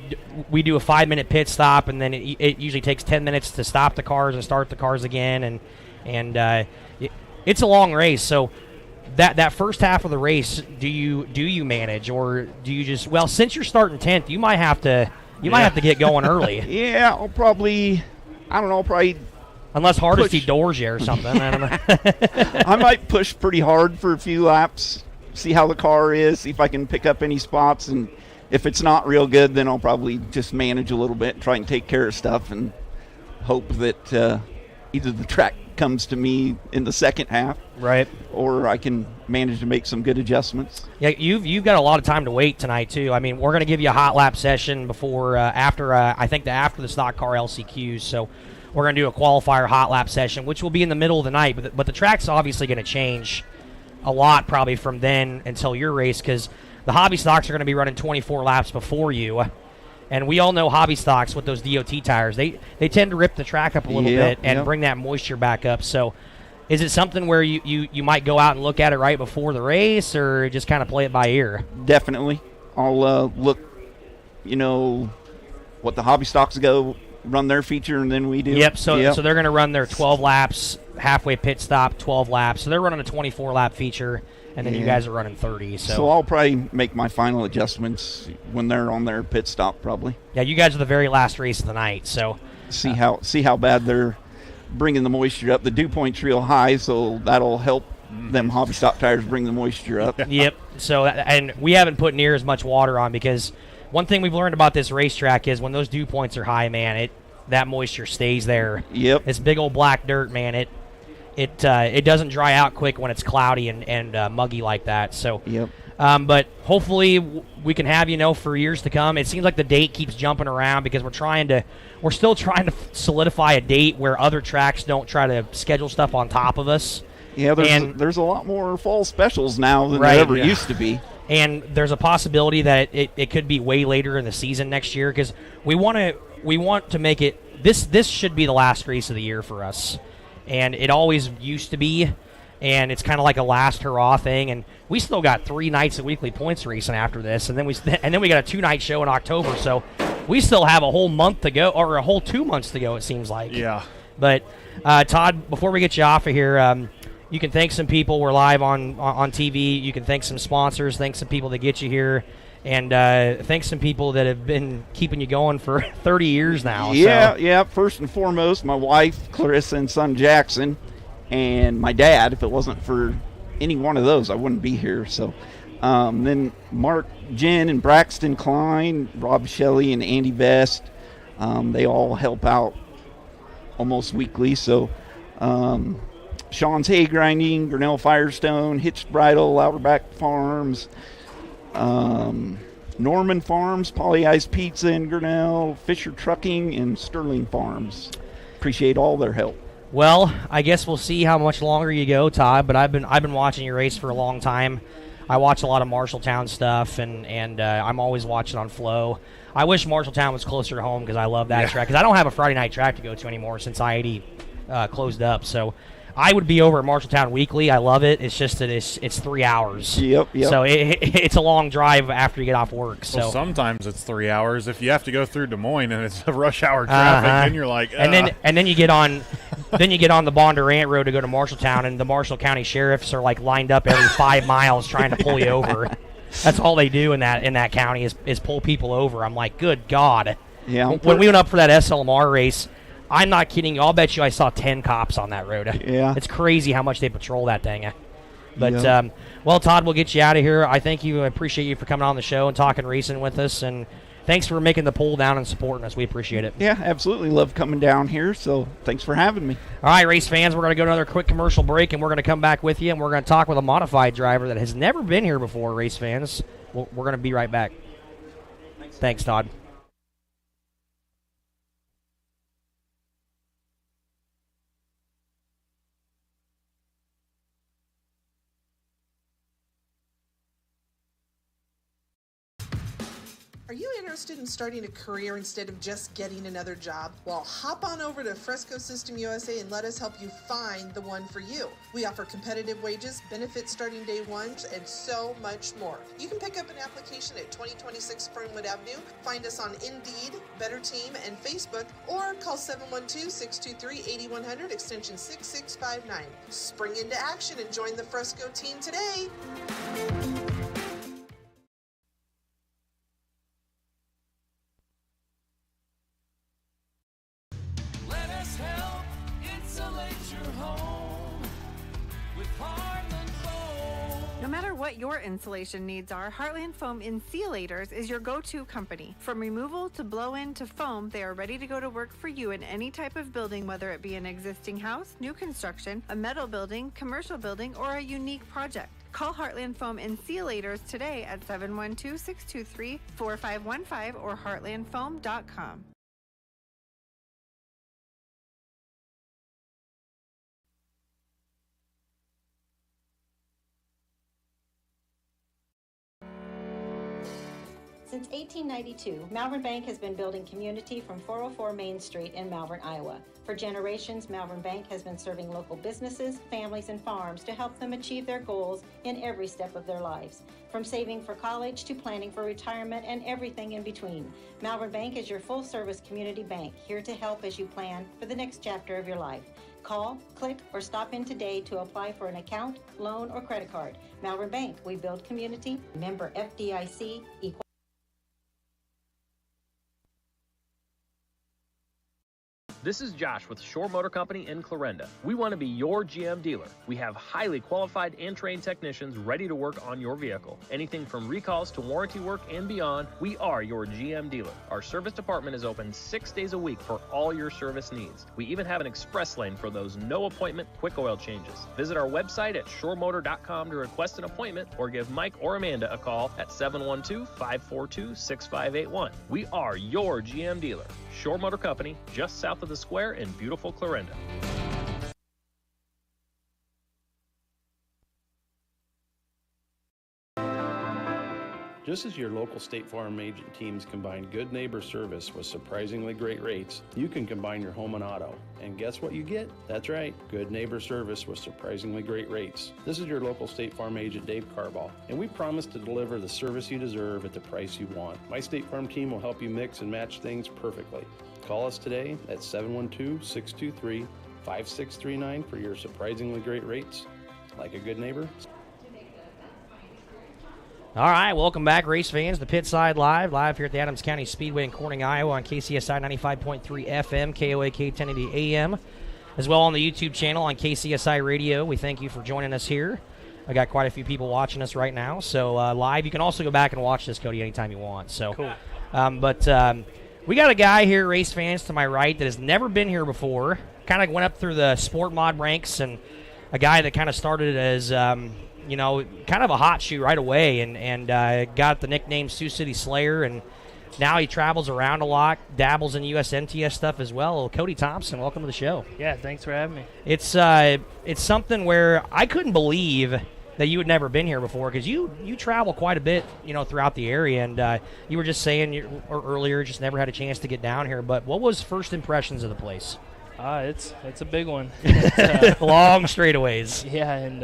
B: we do a 5-minute pit stop, and then it usually takes 10 minutes to stop the cars and start the cars again, and it's a long race. So that first half of the race, do you manage, or do you just, well, since you're starting 10th, you might have to get going early.
G: Yeah, I'll probably
B: unless Hardesty doors you or something. I don't know.
G: I might push pretty hard for a few laps. See how the car is, see if I can pick up any spots, and if it's not real good, then I'll probably just manage a little bit and try and take care of stuff and hope that either the track comes to me in the second half,
B: right,
G: or I can manage to make some good adjustments.
B: Yeah, you've got a lot of time to wait tonight too. I mean, we're going to give you a hot lap session before after the stock car LCQs, so we're going to do a qualifier hot lap session, which will be in the middle of the night, but the track's obviously going to change a lot probably from then until your race, because the hobby stocks are going to be running 24 laps before you. And we all know hobby stocks with those DOT tires, they tend to rip the track up a little bit and bring that moisture back up. So is it something where you might go out and look at it right before the race, or just kind of play it by ear?
G: Definitely. I'll look, what the hobby stocks go, run their feature, and then we do.
B: Yep, so they're going to run their 12 laps, halfway pit stop, 12 laps. So they're running a 24-lap feature, and then you guys are running 30. So
G: I'll probably make my final adjustments when they're on their pit stop, probably.
B: Yeah, you guys are the very last race of the night. So
G: see how bad they're bringing the moisture up. The dew point's real high, so that'll help them hobby stock tires bring the moisture up.
B: Yep. So, and we haven't put near as much water on, because one thing we've learned about this racetrack is when those dew points are high, man, that moisture stays there.
G: Yep.
B: This big old black dirt, man, it doesn't dry out quick when it's cloudy and muggy like that. So,
G: yep.
B: But hopefully we can have, for years to come. It seems like the date keeps jumping around because we're still trying to solidify a date where other tracks don't try to schedule stuff on top of us.
G: Yeah, there's a lot more fall specials now than there ever used to be.
B: And there's a possibility that it could be way later in the season next year, because we want to make it this should be the last race of the year for us, and it always used to be, and it's kind of like a last hurrah thing. And we still got 3 nights of weekly points racing after this, and then we got a 2-night show in October, so we still have a whole month to go, or a whole 2 months to go, it seems like.
C: Yeah.
B: But Todd, before we get you off of here, you can thank some people. We're live on TV. You can thank some sponsors. Thank some people that get you here. And thank some people that have been keeping you going for 30 years now.
G: Yeah. First and foremost, my wife, Clarissa, and son, Jackson, and my dad. If it wasn't for any one of those, I wouldn't be here. So then Mark, Jen, and Braxton Klein, Rob Shelley, and Andy Best, they all help out almost weekly. So Sean's Hay Grinding, Grinnell Firestone, Hitched Bridle, Louderback Farms, Norman Farms, Polly Ice Pizza in Grinnell, Fisher Trucking, and Sterling Farms. Appreciate all their help.
B: Well, I guess we'll see how much longer you go, Todd. But I've been watching your race for a long time. I watch a lot of Marshalltown stuff, and I'm always watching on Flow. I wish Marshalltown was closer to home, because I love that track. Because I don't have a Friday night track to go to anymore since I-80 closed up. So I would be over at Marshalltown weekly. I love it. It's just that it's 3 hours.
G: Yep.
B: So it's a long drive after you get off work. So
C: sometimes it's 3 hours. If you have to go through Des Moines and it's a rush hour traffic, then you're like,
B: and then you get on the Bondurant Road to go to Marshalltown, and the Marshall County sheriffs are like lined up every 5 miles trying to pull you over. That's all they do in that county is pull people over. I'm like, good God.
G: Yeah.
B: When we went up for that SLMR race, I'm not kidding you. I'll bet you I saw 10 cops on that road.
G: Yeah.
B: It's crazy how much they patrol that thing. But, well, Todd, we'll get you out of here. I thank you. I appreciate you for coming on the show and talking racing with us. And thanks for making the pull down and supporting us. We appreciate it.
G: Yeah, absolutely. Love coming down here. So thanks for having me.
B: All right, race fans, we're going to go to another quick commercial break, and we're going to come back with you, and we're going to talk with a modified driver that has never been here before, race fans. We're going to be right back. Thanks, Todd.
H: Are you interested in starting a career instead of just getting another job? Well, hop on over to Fresco System USA and let us help you find the one for you. We offer competitive wages, benefits starting day one, and so much more. You can pick up an application at 2026 Fernwood Avenue, find us on Indeed, Better Team, and Facebook, or call 712-623-8100, extension 6659. Spring into action and join the Fresco team today.
I: No matter what your insulation needs are, Heartland Foam Insulators is your go-to company. From removal to blow-in to foam, they are ready to go to work for you in any type of building, whether it be an existing house, new construction, a metal building, commercial building, or a unique project. Call Heartland Foam Insulators today at 712-623-4515 or heartlandfoam.com.
J: Since 1892, Malvern Bank has been building community from 404 Main Street in Malvern, Iowa. For generations, Malvern Bank has been serving local businesses, families, and farms to help them achieve their goals in every step of their lives. From saving for college to planning for retirement and everything in between, Malvern Bank is your full-service community bank, here to help as you plan for the next chapter of your life. Call, click, or stop in today to apply for an account, loan, or credit card. Malvern Bank, we build community. Member FDIC, equal.
K: This is Josh with Shore Motor Company in Clarinda. We want to be your GM dealer. We have highly qualified and trained technicians ready to work on your vehicle. Anything from recalls to warranty work and beyond, we are your GM dealer. Our service department is open 6 days a week for all your service needs. We even have an express lane for those no appointment quick oil changes. Visit our website at shoremotor.com to request an appointment or give Mike or Amanda a call at 712-542-6581. We are your GM dealer. Shore Motor Company, just south of the square in beautiful Clarinda.
L: Just as your local State Farm agent teams combine good neighbor service with surprisingly great rates, you can combine your home and auto. And guess what you get? That's right, good neighbor service with surprisingly great rates. This is your local State Farm agent, Dave Carball, and we promise to deliver the service you deserve at the price you want. My State Farm team will help you mix and match things perfectly. Call us today at 712-623-5639 for your surprisingly great rates. Like a good neighbor.
B: All right, welcome back, race fans, to Pitside live here at the Adams County Speedway in Corning, Iowa on KCSI 95.3 FM, KOAK 1080 AM, as well on the YouTube channel on KCSI Radio. We thank you for joining us here. I got quite a few people watching us right now, so live. You can also go back and watch this, Cody, anytime you want. So,
M: cool.
B: We got a guy here, race fans, to my right that has never been here before. Kind of went up through the sport mod ranks, and a guy that kind of started as kind of a hot shoe right away, and got the nickname Sioux City Slayer, and now he travels around a lot, dabbles in USMTS stuff as well. Cody Thompson, welcome to the show.
M: Yeah, thanks for having me.
B: It's something where I couldn't believe that you had never been here before, because you travel quite a bit, throughout the area, and you were just saying earlier just never had a chance to get down here. But what was first impressions of the place?
M: It's a big one.
B: Long straightaways.
M: Yeah, and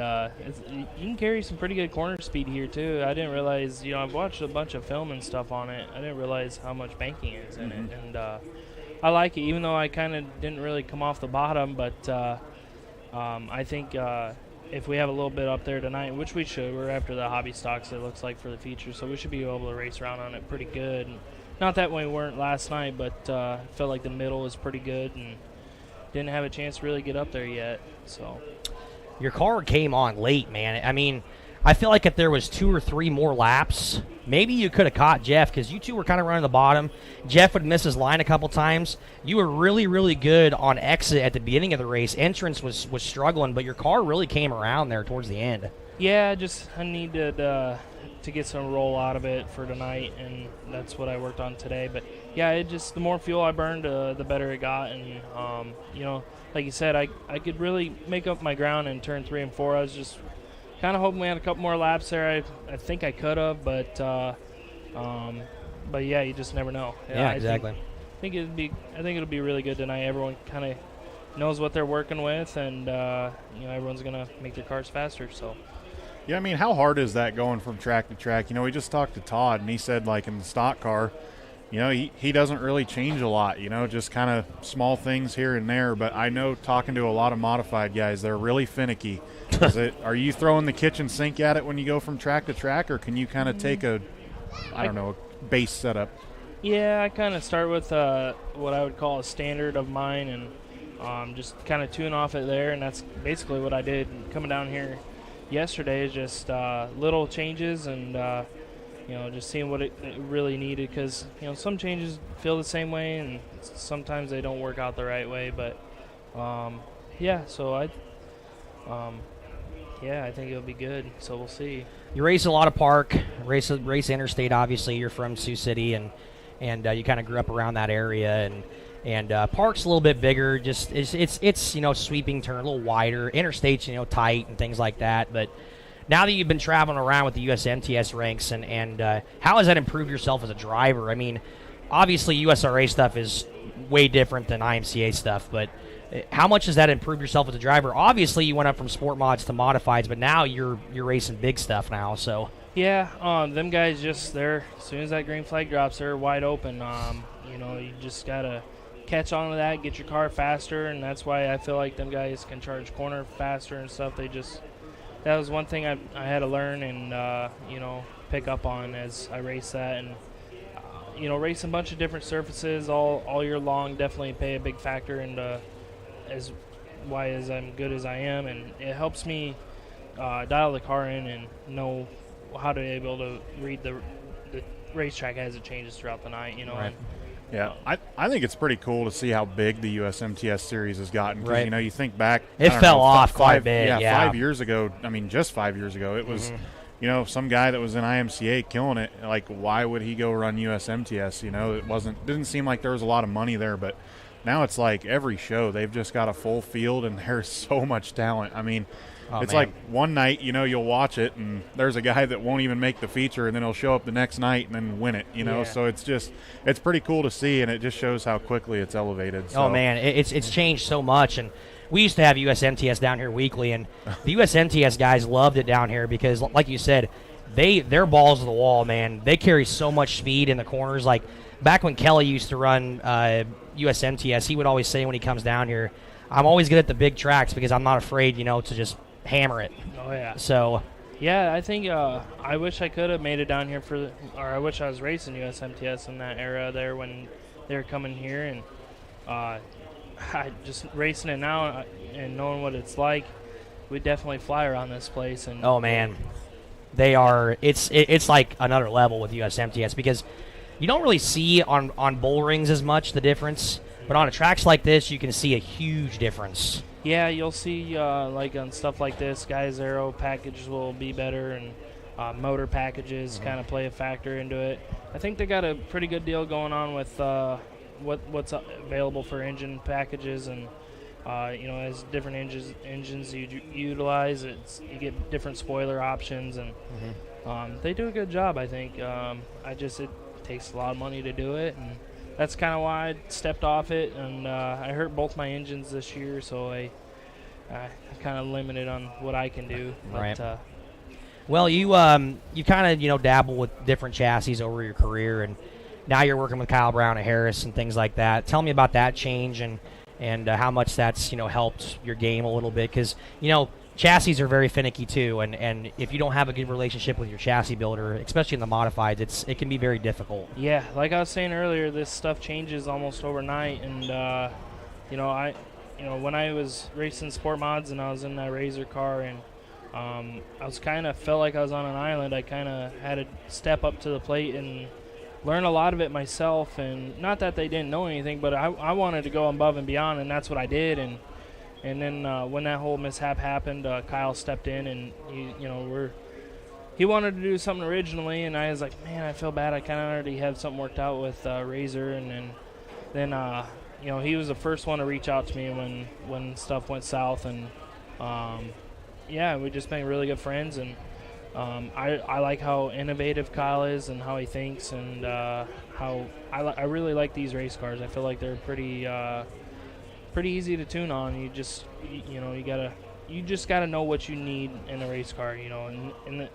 M: you can carry some pretty good corner speed here too. I didn't realize, I've watched a bunch of film and stuff on it. I didn't realize how much banking is in it, and I like it, even though I kind of didn't really come off the bottom. But I think if we have a little bit up there tonight, which we should, we're after the hobby stocks, it looks like, for the feature, so we should be able to race around on it pretty good. And not that we weren't last night, but I felt like the middle was pretty good, and didn't have a chance to really get up there yet. So
B: your car came on late, man. I mean, I feel like if there was 2 or 3 more laps, maybe you could have caught Jeff, because you two were kind of running the bottom. Jeff would miss his line a couple times. You were really, really good on exit at the beginning of the race. Entrance was struggling, but your car really came around there towards the end.
M: Yeah, I needed to get some roll out of it for tonight, and that's what I worked on today. But yeah, the more fuel I burned, the better it got. And like you said, I could really make up my ground in turn 3 and 4. I was just kind of hoping we had a couple more laps there. I think I could have, but yeah, you just never know.
B: Yeah, exactly.
M: I think it'll be really good tonight. Everyone kind of knows what they're working with, and everyone's gonna make their cars faster. So.
C: Yeah, I mean, how hard is that going from track to track? We just talked to Todd, and he said, like, in the stock car, he doesn't really change a lot, just kind of small things here and there. But I know, talking to a lot of modified guys, they're really finicky. Are you throwing the kitchen sink at it when you go from track to track, or can you kind of take a base setup?
M: Yeah, I kind of start with what I would call a standard of mine, and just kind of tune off it there, and that's basically what I did coming down here yesterday. Is just little changes, and just seeing what it really needed, because some changes feel the same way, and sometimes they don't work out the right way. But so I think it'll be good. So we'll see.
B: You race a lot of park, race interstate. Obviously, you're from Sioux City, and you kind of grew up around that area, and park's a little bit bigger. It's sweeping turn, a little wider. Interstate's tight and things like that. But now that you've been traveling around with the USMTS ranks, and how has that improved yourself as a driver? I mean, obviously USRA stuff is way different than IMCA stuff, but how much has that improved yourself as a driver? Obviously, you went up from sport mods to modifieds, but now you're racing big stuff now. So
M: yeah, them guys as soon as that green flag drops, they're wide open. You just gotta catch on to that, get your car faster, and that's why I feel like them guys can charge corner faster and stuff. That was one thing I had to learn and pick up on as I raced that, and racing a bunch of different surfaces all year long definitely play a big factor into as I'm good as I am, and it helps me dial the car in and know how to be able to read the racetrack as it changes throughout the night.
B: Right.
C: Yeah, I think it's pretty cool to see how big the USMTS series has gotten. Because,
B: right.
C: You think back.
B: It fell off quite a bit.
C: Yeah, 5 years ago. I mean, just 5 years ago, it was, some guy that was in IMCA killing it. Like, why would he go run USMTS? It didn't seem like there was a lot of money there. But now it's like every show, they've just got a full field, and there's so much talent. I mean, it's like one night, you'll watch it, and there's a guy that won't even make the feature, and then he'll show up the next night and then win it,
B: Yeah.
C: So it's pretty cool to see, and it just shows how quickly it's elevated. So.
B: Oh, man, it's changed so much, and we used to have USMTS down here weekly, and the USMTS guys loved it down here because, like you said, they're balls to the wall, man. They carry so much speed in the corners. Like, back when Kelly used to run USMTS, he would always say when he comes down here, I'm always good at the big tracks because I'm not afraid, to just hammer it.
M: Oh, yeah.
B: So,
M: yeah, I think I wish I could have made it down here or I wish I was racing USMTS in that era there when they were coming here, and I just racing it now and knowing what it's like, we definitely fly around this place. And
B: oh man, they are. It's like another level with USMTS because you don't really see on bull rings as much the difference, but on tracks like this, you can see a huge difference.
M: Yeah, you'll see like on stuff like this, guys' aero packages will be better, and motor packages kind of play a factor into it. I think they got a pretty good deal going on with what's available for engine packages, and as different engines you utilize, you get different spoiler options, and they do a good job, I think. It takes a lot of money to do it, and that's kind of why I stepped off it, and I hurt both my engines this year, so I kind of limited on what I can do.
B: Right.
M: But,
B: well, you kind of dabble with different chassis over your career, and now you're working with Kyle Brown at Harris and things like that. Tell me about that change and how much that's helped your game a little bit, because chassis are very finicky too, and if you don't have a good relationship with your chassis builder, especially in the modifieds, it can be very difficult.
M: Yeah, like I was saying earlier, this stuff changes almost overnight, and when I was racing sport mods and I was in that Razor car, and I was felt like I was on an island. I kind of had to step up to the plate and learn a lot of it myself, and not that they didn't know anything, but I wanted to go above and beyond, and that's what I did. And then when that whole mishap happened, Kyle stepped in, and he wanted to do something originally, and I was like, man, I feel bad. I kind of already have something worked out with Razor, and then he was the first one to reach out to me when stuff went south, and we just been really good friends, and I like how innovative Kyle is and how he thinks, and how I really like these race cars. I feel like they're pretty easy to tune on. You just gotta know what you need in a race car, and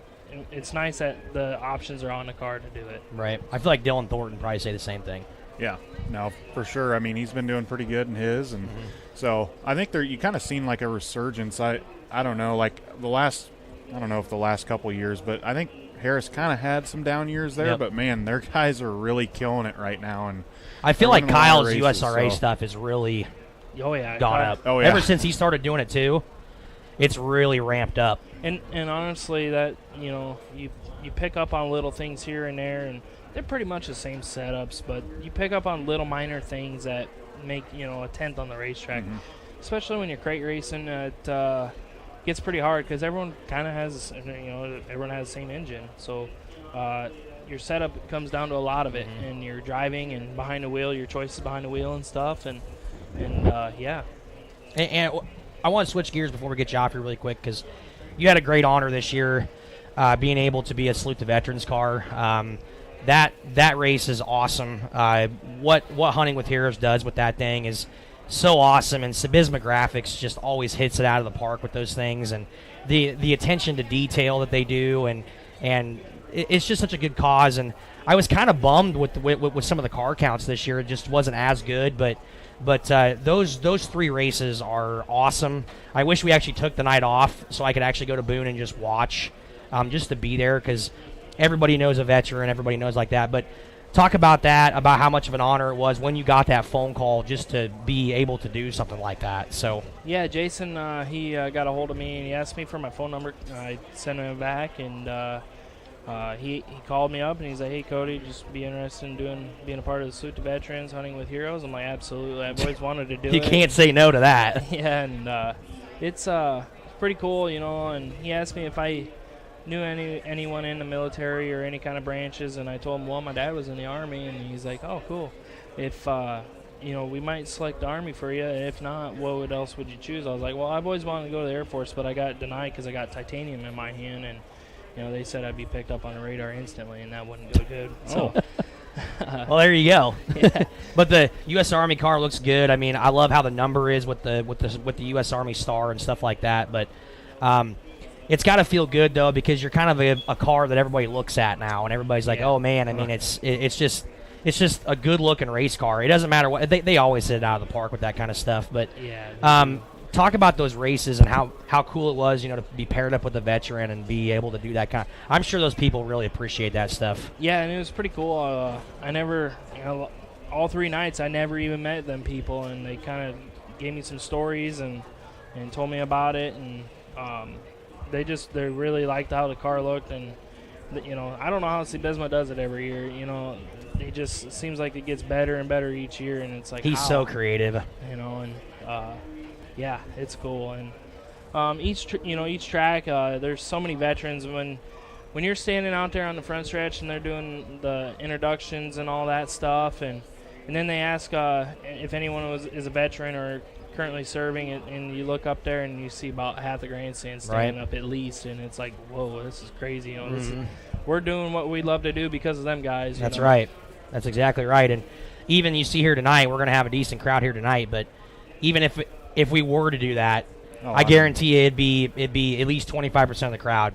M: it's nice that the options are on the car to do it.
B: Right. I feel like Dylan Thornton probably say the same thing.
C: Yeah, no, for sure. I mean, he's been doing pretty good in his, and so I think you kind of seen like a resurgence. I don't know, like I don't know if the last couple of years, but I think Harris kind of had some down years there. Yep. But man, their guys are really killing it right now, and
B: I feel like Kyle's USRA stuff is really gone up.
C: Oh yeah.
B: Ever since he started doing it too, it's really ramped up.
M: And honestly, that you pick up on little things here and there, and they're pretty much the same setups, but you pick up on little minor things that make a tenth on the racetrack. Especially when you're crate racing, it gets pretty hard because everyone kind of has everyone has the same engine, so your setup comes down to a lot of it, and your driving and behind the wheel, your choices behind the wheel and stuff, and yeah.
B: And I want to switch gears before we get you off here really quick, because you had a great honor this year, being able to be a Salute the Veterans car. That race is awesome. What Hunting with Heroes does with that thing is so awesome, and Sabisma Graphics just always hits it out of the park with those things, and the attention to detail that they do, and it's just such a good cause. And I was kind of bummed with some of the car counts this year. It just wasn't as good, but those 3 races are awesome. I wish we actually took the night off so I could actually go to Boone and just watch, just to be there, because everybody knows a veteran, everybody knows like that. But talk about that, about how much of an honor it was when you got that phone call just to be able to do something like that. So
M: yeah, Jason, he got a hold of me and he asked me for my phone number. I sent him back, and he called me up and he's like, "Hey Cody, just be interested in being a part of the Salute to Veterans, Hunting with Heroes." I'm like, "Absolutely, I've always wanted to do it."
B: You can't say no to that.
M: Yeah, and it's pretty cool, And he asked me if I knew anyone in the military or any kind of branches, and I told him, well, my dad was in the Army, and he's like, "Oh, cool. If we might select the Army for you. If not, what else would you choose?" I was like, "Well, I've always wanted to go to the Air Force, but I got denied because I got titanium in my hand, and they said I'd be picked up on the radar instantly, and that wouldn't go good." So,
B: well, there you go.
M: Yeah.
B: But the U.S. Army car looks good. I mean, I love how the number is with the U.S. Army star and stuff like that. But it's got to feel good though, because you're kind of a car that everybody looks at now, and everybody's like, "Oh man!" I mean, it's just a good looking race car. It doesn't matter what they always hit it out of the park with that kind of stuff. But talk about those races and how cool it was, to be paired up with a veteran and be able to do that kind of. I'm sure those people really appreciate that stuff.
M: Yeah, and it was pretty cool. I never, all 3 nights I never even met them people, and they kind of gave me some stories and told me about it, and they really liked how the car looked, and I don't know how Sabisma does it every year. It just seems like it gets better and better each year, and it's like
B: he's so creative.
M: Yeah, it's cool. And each track, there's so many veterans. When you're standing out there on the front stretch and they're doing the introductions and all that stuff, and then they ask if anyone is a veteran or currently serving, and you look up there and you see about half the grandstand standing up at least, and it's like, whoa, this is crazy. We're doing what we love to do because of them guys.
B: That's right. That's exactly right. And even you see here tonight, we're going to have a decent crowd here tonight, but even if we were to do that, I guarantee it'd be at least 25% of the crowd,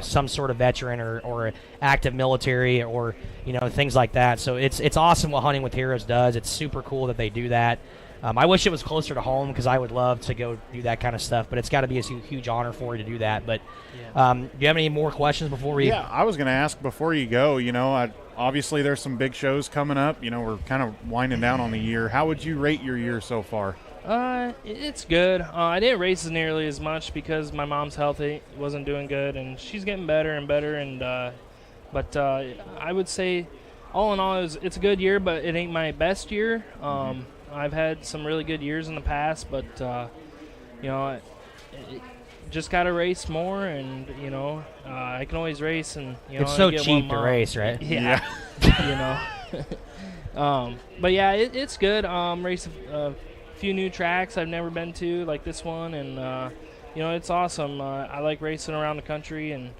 B: some sort of veteran or active military or, things like that. So it's awesome what Hunting with Heroes does. It's super cool that they do that. I wish it was closer to home because I would love to go do that kind of stuff, but it's got to be a huge honor for you to do that. But do you have any more questions before we?
C: Yeah, I was going to ask before you go, obviously there's some big shows coming up. We're kind of winding down on the year. How would you rate your year so far?
M: It's good. I didn't race nearly as much because my mom's healthy, wasn't doing good, and she's getting better and better. And but I would say, all in all, it's a good year, but it ain't my best year. I've had some really good years in the past, but just gotta race more, and I can always race, and
B: it's so cheap to race, right?
M: Yeah. But yeah, it's good. Race a few new tracks I've never been to, like this one, and it's awesome. I like racing around the country, and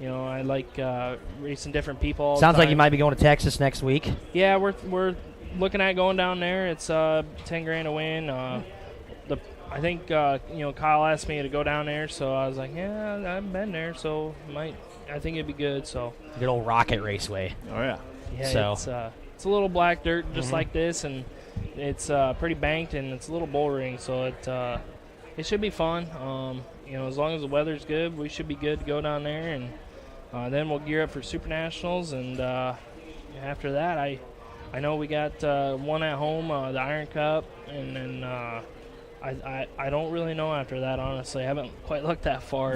M: I like racing different people all
B: Sounds
M: the time.
B: like you might be going to Texas next week.
M: Yeah, we're looking at going down there. It's $10,000 a win. I think Kyle asked me to go down there, so I was like, yeah, I haven't been there, so I think it'd be good. So
B: good old Rocket Raceway.
C: Oh yeah.
M: Yeah.
B: So
M: it's a little black dirt just like this, and it's pretty banked, and it's a little bouldering, so it should be fun. As long as the weather's good, we should be good to go down there, and then we'll gear up for Super Nationals, and after that, I know we got one at home, the Iron Cup, and then I don't really know after that, honestly. I haven't quite looked that far.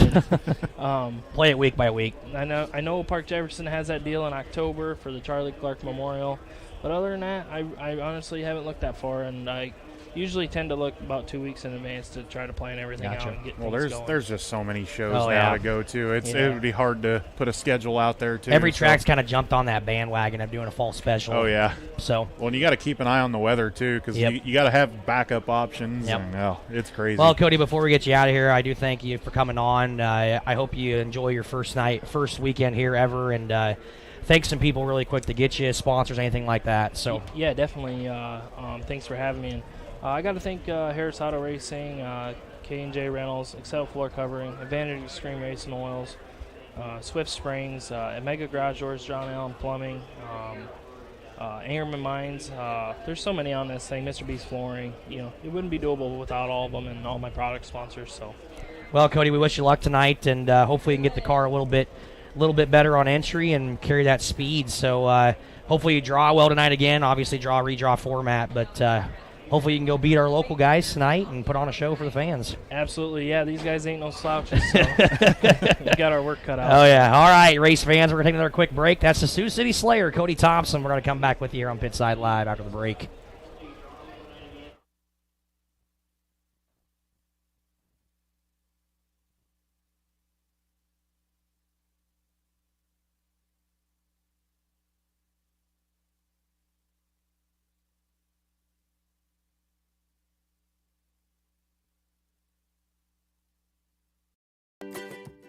B: Play it week by week.
M: I know Park Jefferson has that deal in October for the Charlie Clark Memorial, but other than that, I honestly haven't looked that far, and I usually tend to look about 2 weeks in advance to try to plan everything
B: Gotcha.
M: out and get
C: Well,
M: things going.
C: there's just so many shows
B: Oh,
C: now
B: yeah.
C: to go to. It
B: Yeah.
C: would be hard to put a schedule out there too.
B: Every
C: so-
B: track's kind of jumped on that bandwagon of doing a fall special.
C: Oh yeah.
B: So.
C: Well, and you got to keep an eye on the weather too, because
B: Yep.
C: you got to have backup options.
B: Yep.
C: And it's crazy.
B: Well, Cody, before we get you out of here, I do thank you for coming on. I hope you enjoy your first weekend here ever, and thanks some people really quick to get you sponsors, anything like that. So
M: Yeah, definitely. Thanks for having me. And I got to thank Harris Auto Racing, K&J Reynolds, Excel Floor Covering, Advantage Extreme Racing Oils, Swift Springs, Mega Garage Doors, John Allen Plumbing, Angerman Mines. There's so many on this thing. Mr. Beast Flooring. It wouldn't be doable without all of them and all my product sponsors. So.
B: Well, Cody, we wish you luck tonight, and hopefully you can get the car a little bit better on entry and carry that speed. So hopefully you draw well tonight again. Obviously redraw format, but hopefully you can go beat our local guys tonight and put on a show for the fans.
M: Absolutely, yeah. These guys ain't no slouches, so we got our work cut out.
B: Oh, yeah. All right, race fans, we're going to take another quick break. That's the Sioux City Slayer, Cody Thompson. We're going to come back with you here on Pitside Live after the break.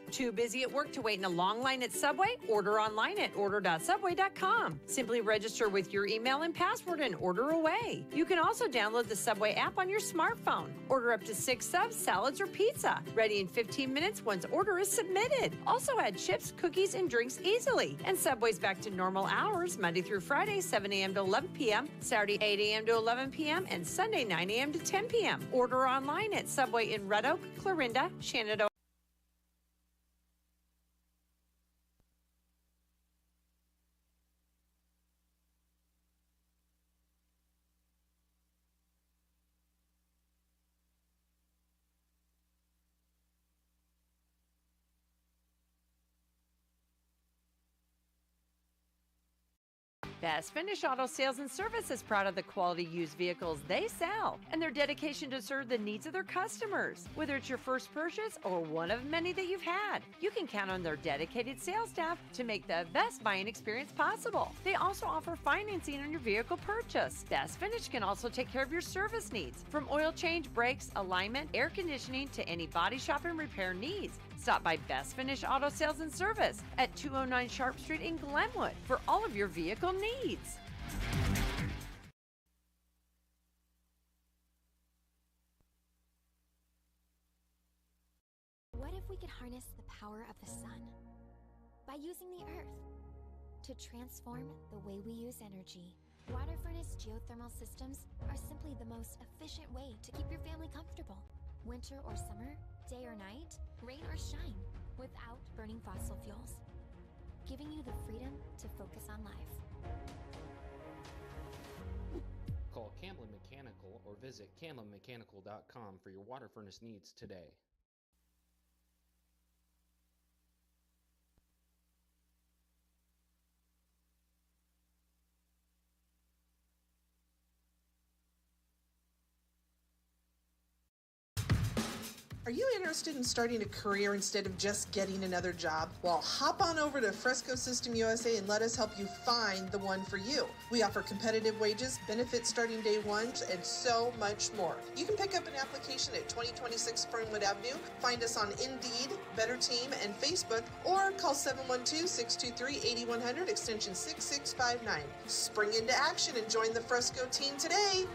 D: Too busy at work to wait in a long line at Subway? Order online at order.subway.com. Simply register with your email and password and order away. You can also download the Subway app on your smartphone. Order up to 6 subs, salads, or pizza. Ready in 15 minutes once order is submitted. Also add chips, cookies, and drinks easily. And Subway's back to normal hours Monday through Friday, 7 a.m. to 11 p.m., Saturday, 8 a.m. to 11 p.m., and Sunday, 9 a.m. to 10 p.m. Order online at Subway in Red Oak, Clarinda, Shenandoah. Best Finish Auto Sales and Service is proud of the quality used vehicles they sell and their dedication to serve the needs of their customers. Whether it's your first purchase or one of many that you've had, you can count on their dedicated sales staff to make the best buying experience possible. They also offer financing on your vehicle purchase. Best Finish can also take care of your service needs, from oil change, brakes, alignment, air conditioning, to any body shop and repair needs. Stop by Best Finish Auto Sales and Service at 209 Sharp Street in Glenwood for all of your vehicle needs.
E: What if we could harness the power of the sun by using the earth to transform the way we use energy? Water furnace geothermal systems are simply the most efficient way to keep your family comfortable. Winter or summer, day or night, rain or shine, without burning fossil fuels, giving you the freedom to focus on life.
F: Call Camblin Mechanical or visit CamblinMechanical.com for your water furnace needs today.
H: Are you interested in starting a career instead of just getting another job? Well, hop on over to Fresco System USA and let us help you find the one for you. We offer competitive wages, benefits starting day one, and so much more. You can pick up an application at 2026 Fernwood Avenue, find us on Indeed, Better Team, and Facebook, or call 712-623-8100, extension 6659. Spring into action and join the Fresco team today.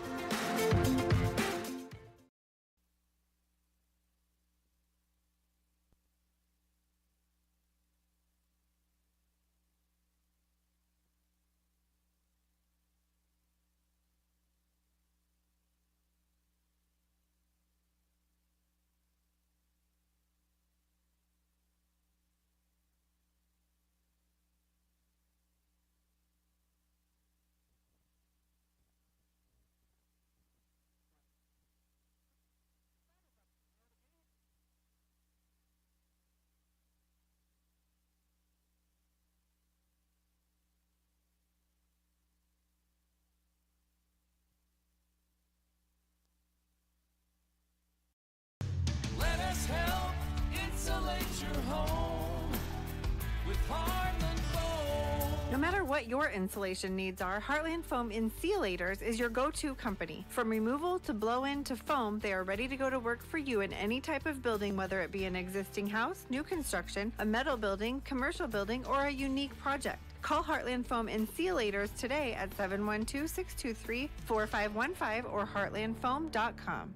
I: what your insulation needs are, Heartland Foam Insulators is your go-to company. From removal to blow-in to foam, they are ready to go to work for you in any type of building, whether it be an existing house, new construction, a metal building, commercial building, or a unique project. Call Heartland Foam Insulators today at 712-623-4515 or heartlandfoam.com.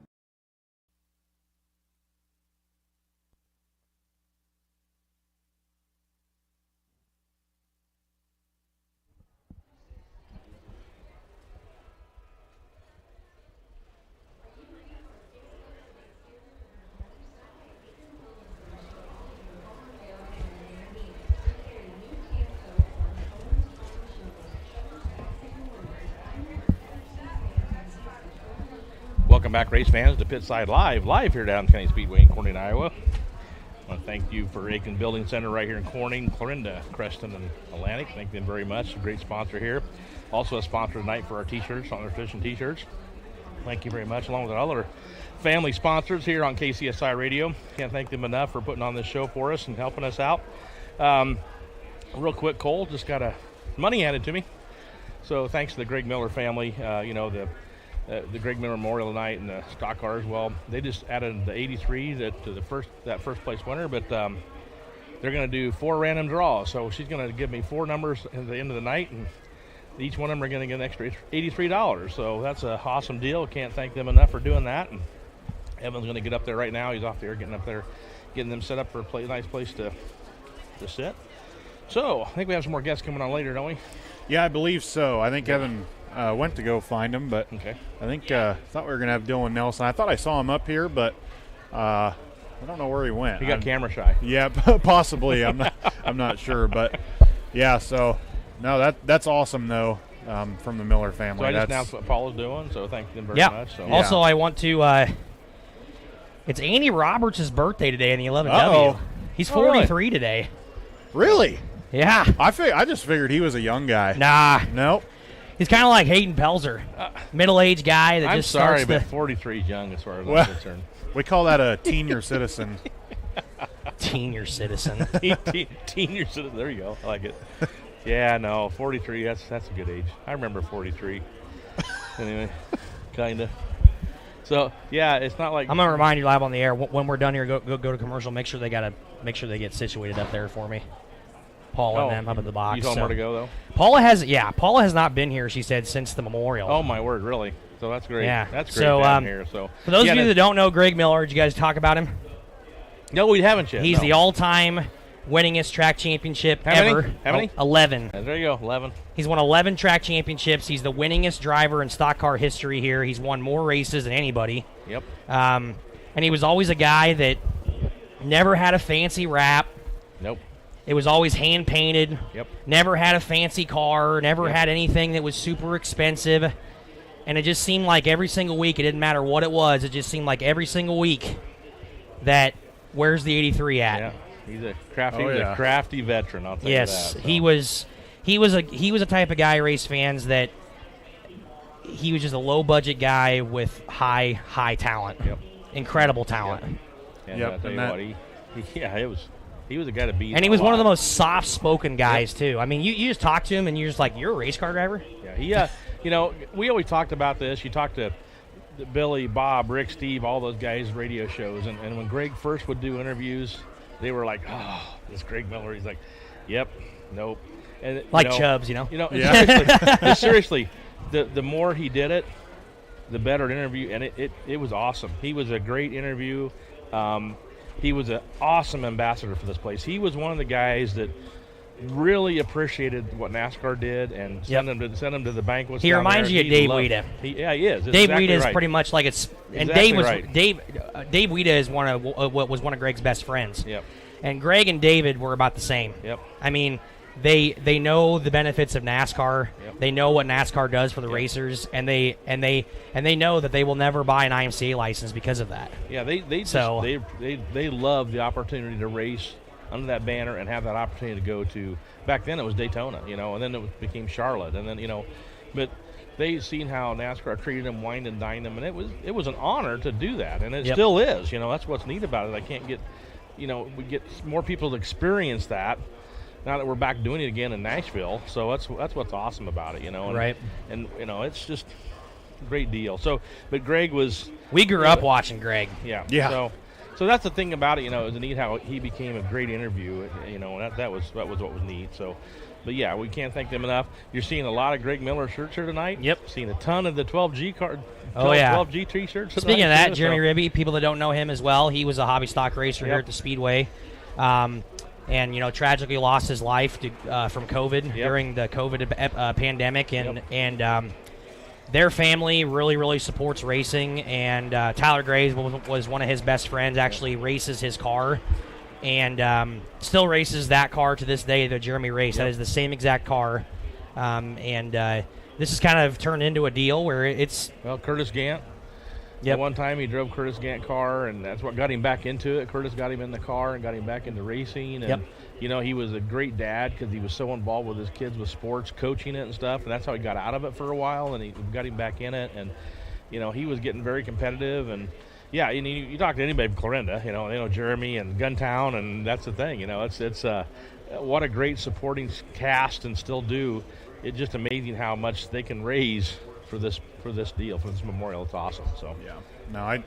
A: Welcome back, race fans, to Pitside live here down County Speedway in Corning, Iowa. I want to thank you for Aiken Building Center right here in Corning, Clarinda, Creston, and Atlantic. Thank them very much. A great sponsor here. Also a sponsor tonight for our t-shirts, on our fishing t-shirts. Thank you very much, along with our other family sponsors here on KCSI Radio. Can't thank them enough for putting on this show for us and helping us out. Real quick, Cole, just got money added to me. So thanks to the Greg Miller family, the Greg Miller Memorial night and the stock cars. Well, they just added the 83 to the first place winner, but they're going to do 4 random draws. So she's going to give me 4 numbers at the end of the night, and each one of them are going to get an extra $83. So that's an awesome deal. Can't thank them enough for doing that. And Evan's going to get up there right now. He's off there getting up there, getting them set up for a nice place to sit. So I think we have some more guests coming on later, don't we?
C: Yeah, I believe so. I think Evan went to go find him, but
A: okay.
C: I think thought we were going to have Dylan Nelson. I thought I saw him up here, but I don't know where he went.
A: He got camera shy.
C: Yeah, possibly. I'm not sure, but yeah. So no, that's awesome though, from the Miller family.
A: So I just announced what Paul is doing. So thank them very much. So.
B: Also, I want to. It's Andy Roberts' birthday today in the 11W.
C: Uh-oh.
B: He's 43 today.
C: Really?
B: Yeah.
C: I just figured he was a young guy.
B: Nah.
C: Nope.
B: He's kind of like Hayden Pelzer, middle-aged guy that just starts
A: but 43 is young as far as I'm concerned.
C: We call that a senior citizen.
B: Senior citizen.
A: Senior citizen. There you go. I like it. Yeah, no, 43. That's a good age. I remember 43. Anyway, kind of. So yeah, it's not like
B: I'm gonna remind you live on the air when we're done here. Go to commercial. Make sure they get situated up there for me. Paula and them up in the box.
A: You told them where to go, though?
B: Paula has not been here, she said, since the memorial.
A: Oh, my word, really? So that's great.
B: Yeah.
A: That's great to have him here. So,
B: for those of you that don't know Greg Miller, did you guys talk about him?
A: No, we haven't yet.
B: He's the all-time winningest track championship
A: ever.
B: Many?
A: How many?
B: 11.
A: There you go, 11.
B: He's won 11 track championships. He's the winningest driver in stock car history here. He's won more races than anybody.
A: Yep.
B: And he was always a guy that never had a fancy wrap.
A: Nope.
B: It was always hand-painted.
A: Yep.
B: Never had a fancy car. Never had anything that was super expensive. And it just seemed like every single week, it didn't matter what it was, it just seemed like every single week that where's the 83 at?
A: Yeah. He's a crafty veteran, I'll tell you that.
B: Yes.
A: So.
B: He was a type of guy, race fans, that he was just a low-budget guy with high talent.
A: Yep.
B: Incredible talent.
A: And I tell you what, he was a guy to beat.
B: And he was one of the most soft-spoken guys, too. I mean, you just talk to him, and you're just like, you're a race car driver?
A: Yeah, we always talked about this. You talk to Billy, Bob, Rick, Steve, all those guys' radio shows. And when Greg first would do interviews, they were like, oh, this Greg Miller. He's like, yep, nope. And
B: Chubbs,
A: seriously, the more he did it, the better an interview. And it was awesome. He was a great interview. He was an awesome ambassador for this place. He was one of the guys that really appreciated what NASCAR did and sent him to the banquets.
B: He reminds you of Dave Weida.
A: He is.
B: Dave Weida is pretty much like it's. And Dave Weida is was one of Greg's best friends.
A: Yep.
B: And Greg and David were about the same.
A: Yep.
B: I mean, they know the benefits of NASCAR.
A: Yep.
B: They know what NASCAR does for the racers, and they know that they will never buy an IMCA license because of that.
A: Yeah, they love the opportunity to race under that banner and have that opportunity to go to. Back then it was Daytona, and then it became Charlotte, and then but they seen how NASCAR treated them, wined and dined them, and it was an honor to do that, and it still is. That's what's neat about it. I can't get, we get more people to experience that. now that we're back doing it again in Nashville. So that's what's awesome about it, And,
B: Right.
A: And it's just a great deal. So, but Greg was.
B: We grew up watching Greg.
A: Yeah.
C: Yeah.
A: So that's the thing about it, it was neat how he became a great interview, and that was what was neat. So, but yeah, we can't thank them enough. You're seeing a lot of Greg Miller shirts here tonight.
B: Yep.
A: Seeing a ton of the 12G card.
B: 12G
A: t-shirts.
B: Speaking of that, Jeremy Ribby, people that don't know him as well, he was a hobby stock racer here at the Speedway. And, tragically lost his life from COVID during the COVID pandemic. And their family really, really supports racing. And Tyler Graves was one of his best friends, actually races his car. And still races that car to this day, the Jeremy race. That is the same exact car. This has kind of turned into a deal where it's...
A: Well, Curtis Gant. At one time, he drove Curtis Gant car, and that's what got him back into it. Curtis got him in the car and got him back into racing. And, he was a great dad because he was so involved with his kids with sports, coaching it and stuff. And that's how he got out of it for a while, and he got him back in it. And, he was getting very competitive. And, yeah, you talk to anybody from Clarinda, they know Jeremy and Guntown, and that's the thing. It's what a great supporting cast and still do. It's just amazing how much they can raise for this deal, for this memorial. It's awesome. So
C: yeah, no,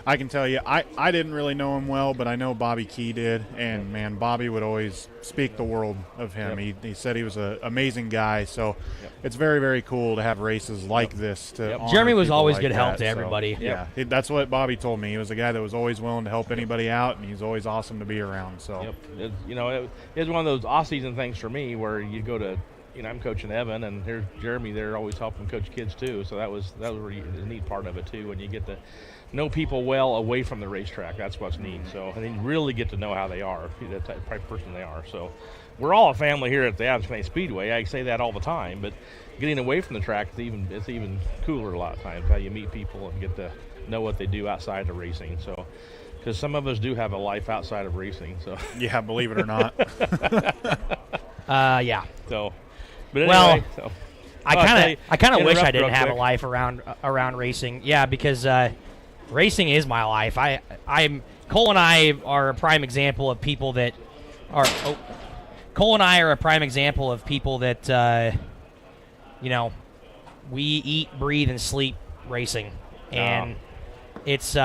C: I can tell you, I didn't really know him well, but I know Bobby Key did, and man, Bobby would always speak the world of him. He said he was an amazing guy, so it's very, very cool to have races like this.
B: Jeremy was always
C: like
B: good help to
C: so,
B: everybody.
C: Yeah, that's what Bobby told me. He was a guy that was always willing to help anybody out, and he's always awesome to be around. So
A: it's one of those off-season things for me where you go to. I'm coaching Evan, and here's Jeremy there always helping coach kids too. So that was really the neat part of it too, when you get to know people well away from the racetrack. That's what's neat. So and then you really get to know how they are, the type of person they are. So we're all a family here at the Adams County Speedway. I say that all the time, but getting away from the track it's even cooler a lot of times. How you meet people and get to know what they do outside of racing. So. Because some of us do have a life outside of racing. So
C: yeah, believe it or not.
B: Yeah.
A: So. But anyway,
B: I kind of wish I didn't have a life around racing. Yeah, because racing is my life. Cole and I are a prime example of people that are. Cole and I are a prime example of people that we eat, breathe, and sleep racing, and it's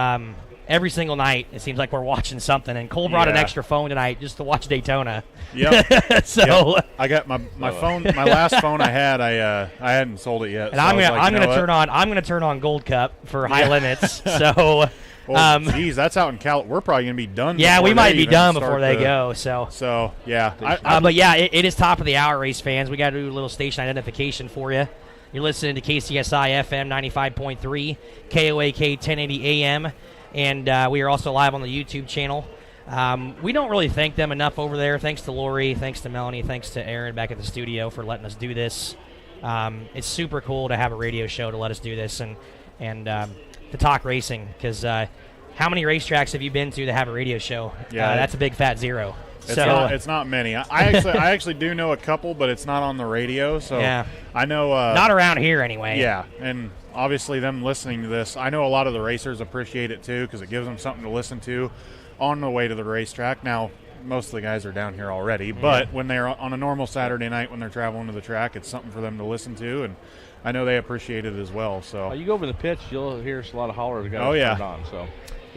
B: every single night. It seems like we're watching something. And Cole brought an extra phone tonight just to watch Daytona.
C: Yep.
B: So
C: I got my phone. My last phone I had, I hadn't sold it yet.
B: And
C: so
B: I'm gonna turn on Gold Cup for high limits. So.
C: Well, geez, that's out in Cal. We're probably gonna be done.
B: Yeah, we might be done before they go. So
C: yeah.
B: But yeah, it is top of the hour, race fans. We got to do a little station identification for you. You're listening to KCSI FM 95.3, KOAK 1080 AM, and we are also live on the YouTube channel. We don't really thank them enough over there. Thanks to Lori, thanks to Melanie, thanks to Aaron back at the studio for letting us do this. It's super cool to have a radio show to let us do this and to talk racing, because how many racetracks have you been to that have a radio show?
C: Yeah,
B: that's a big fat zero.
C: It's not many. I actually do know a couple, but it's not on the radio. So
B: yeah.
C: I know
B: not around here anyway.
C: Yeah, and obviously them listening to this, I know a lot of the racers appreciate it too, because it gives them something to listen to on the way to the racetrack. Now, most of the guys are down here already, but when they're on a normal Saturday night when they're traveling to the track, it's something for them to listen to, and I know they appreciate it as well. So
A: you go over the pitch, you'll hear a lot of hollers guys turn it on. So.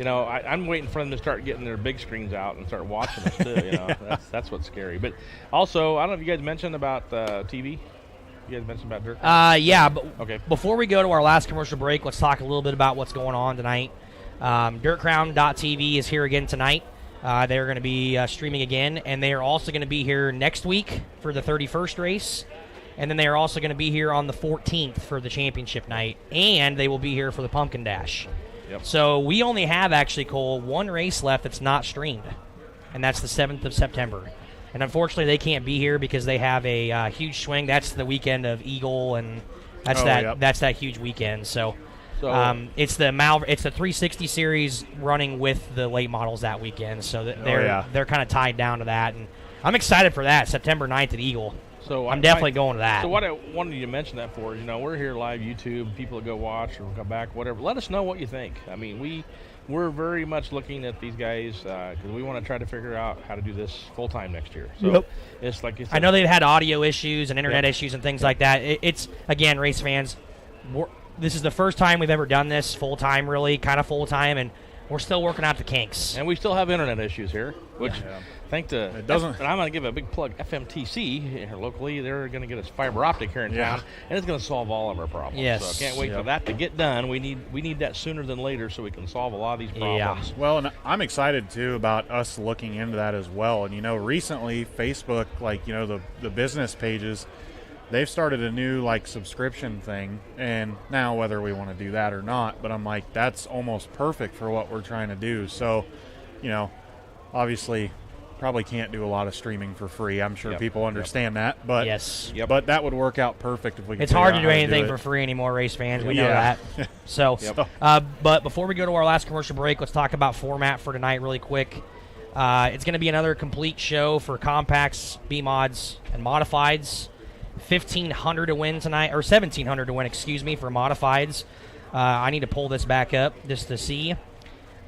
A: I'm waiting for them to start getting their big screens out and start watching us too. That's what's scary. But also, I don't know if you guys mentioned about TV. You guys mentioned about Dirt Crown?
B: Yeah, but okay. Before we go to our last commercial break, let's talk a little bit about what's going on tonight. DirtCrown.tv is here again tonight. They're going to be streaming again, and they are also going to be here next week for the 31st race. And then they are also going to be here on the 14th for the championship night, and they will be here for the Pumpkin Dash. Yep. So we only have, actually, Cole, one race left that's not streamed, and that's the 7th of September. And unfortunately, they can't be here because they have a huge swing. That's the weekend of Eagle, and that's that's that huge weekend. So it's the 360 series running with the late models that weekend. So they're kind of tied down to that, and I'm excited for that. September 9th at Eagle.
A: So
B: I'm definitely going to that.
A: So what I wanted you to mention that for is, we're here live, YouTube, people that go watch or come back, whatever. Let us know what you think. I mean, we're very much looking at these guys because we want to try to figure out how to do this full time next year. So it's like you said,
B: I know they've had audio issues and internet issues and things like that. It's again, race fans. This is the first time we've ever done this full time, really, kind of full time, and we're still working out the kinks.
A: And we still have internet issues here, which thank to
C: it doesn't.
A: And I'm going to give a big plug. FMTC here locally, they're going to get us fiber optic here in town, and it's going to solve all of our problems.
B: Yes.
A: So I can't wait for that to get done. We need that sooner than later so we can solve a lot of these problems.
C: Yeah. Well, and I'm excited too about us looking into that as well. And recently Facebook, the business pages, they've started a new subscription thing, and now whether we want to do that or not, but I'm like, that's almost perfect for what we're trying to do. So, obviously probably can't do a lot of streaming for free. I'm sure people understand that, but but that would work out perfect if we could.
B: It's hard to do anything for free anymore, race fans. We know that. So, but before we go to our last commercial break, let's talk about format for tonight really quick. It's going to be another complete show for compacts, B-mods, and modifieds. 1,500 to win tonight, or 1,700 to win, excuse me, for modifieds. I need to pull this back up just to see.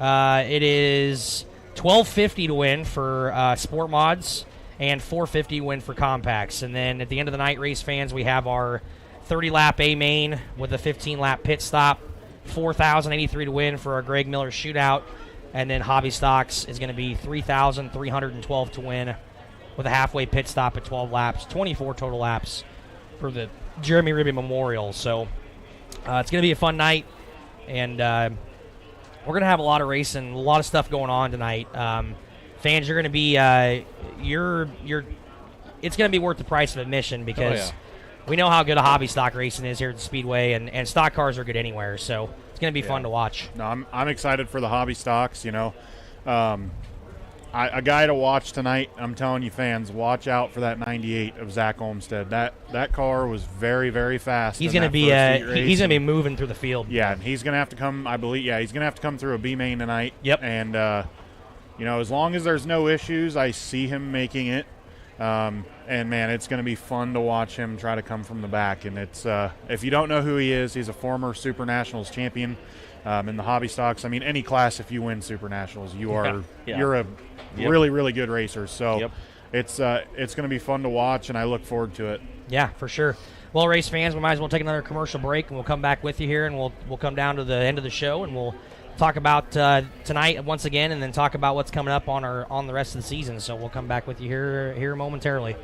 B: It is $1,250 to win for sport mods and $450 to win for compacts. And then at the end of the night, race fans, we have our 30-lap A main with a 15-lap pit stop, $4,083 to win for our Greg Miller shootout. And then hobby stocks is going to be $3,312 to win with a halfway pit stop at 12 laps, 24 total laps for the Jeremy Ribby Memorial. So it's going to be a fun night, and we're going to have a lot of racing, a lot of stuff going on tonight. Fans, you're going to be it's going to be worth the price of admission because we know how good a hobby stock racing is here at the Speedway, and stock cars are good anywhere. So it's going to be fun to watch.
C: No, I'm excited for the hobby stocks. A guy to watch tonight. I'm telling you, fans, watch out for that 98 of Zach Olmsted. That car was very, very fast.
B: He's going to be he's going to be moving through the field.
C: Yeah, and he's going to have to come. I believe. Yeah, he's going to have to come through a B main tonight.
B: Yep.
C: And as long as there's no issues, I see him making it. And man, it's going to be fun to watch him try to come from the back. And it's if you don't know who he is, he's a former Super Nationals champion in the hobby stocks. I mean, any class, if you win Super Nationals, you're a really, really good racer. So it's going to be fun to watch, and I look forward to it.
B: Yeah, for sure. Well, race fans, we might as well take another commercial break, and we'll come back with you here, and we'll come down to the end of the show, and we'll talk about tonight once again, and then talk about what's coming up on the rest of the season. So we'll come back with you here momentarily.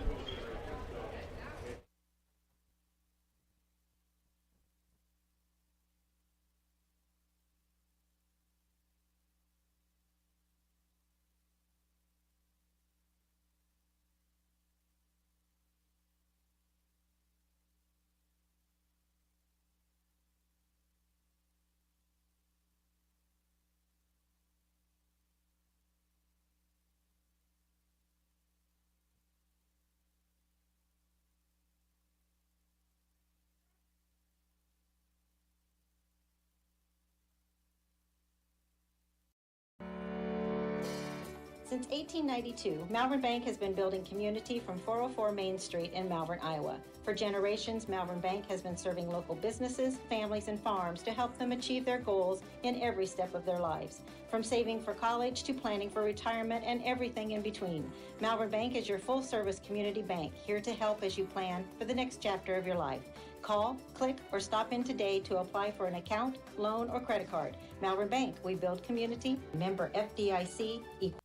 J: Since 1892, Malvern Bank has been building community from 404 Main Street in Malvern, Iowa. For generations, Malvern Bank has been serving local businesses, families, and farms to help them achieve their goals in every step of their lives. From saving for college to planning for retirement and everything in between, Malvern Bank is your full-service community bank, here to help as you plan for the next chapter of your life. Call, click, or stop in today to apply for an account, loan, or credit card. Malvern Bank, we build community. Member FDIC, equal.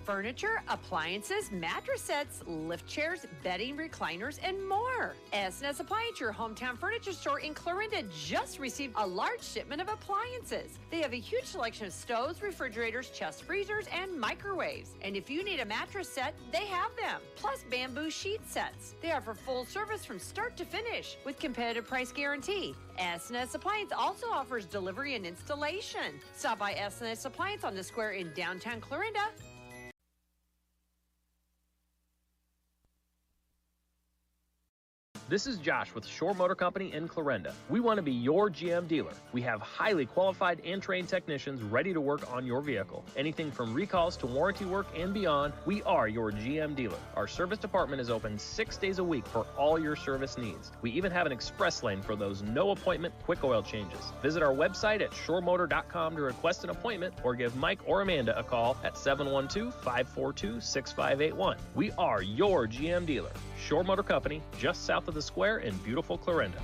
D: Furniture, appliances, mattress sets, lift chairs, bedding, recliners, and more. S&S Appliance, your hometown furniture store in Clarinda, just received a large shipment of appliances. They have a huge selection of stoves, refrigerators, chest freezers, and microwaves. And if you need a mattress set, they have them. Plus bamboo sheet sets. They offer full service from start to finish with competitive price guarantee. S&S Appliance also offers delivery and installation. Stop by S&S Appliance on the square in downtown Clarinda.
K: This is Josh with Shore Motor Company in Clarinda. We want to be your GM dealer. We have highly qualified and trained technicians ready to work on your vehicle. Anything from recalls to warranty work and beyond, we are your GM dealer. Our service department is open 6 days a week for all your service needs. We even have an express lane for those no-appointment quick oil changes. Visit our website at shoremotor.com to request an appointment or give Mike or Amanda a call at 712-542-6581. We are your GM dealer. Shore Motor Company, just south of the square in beautiful Clarinda.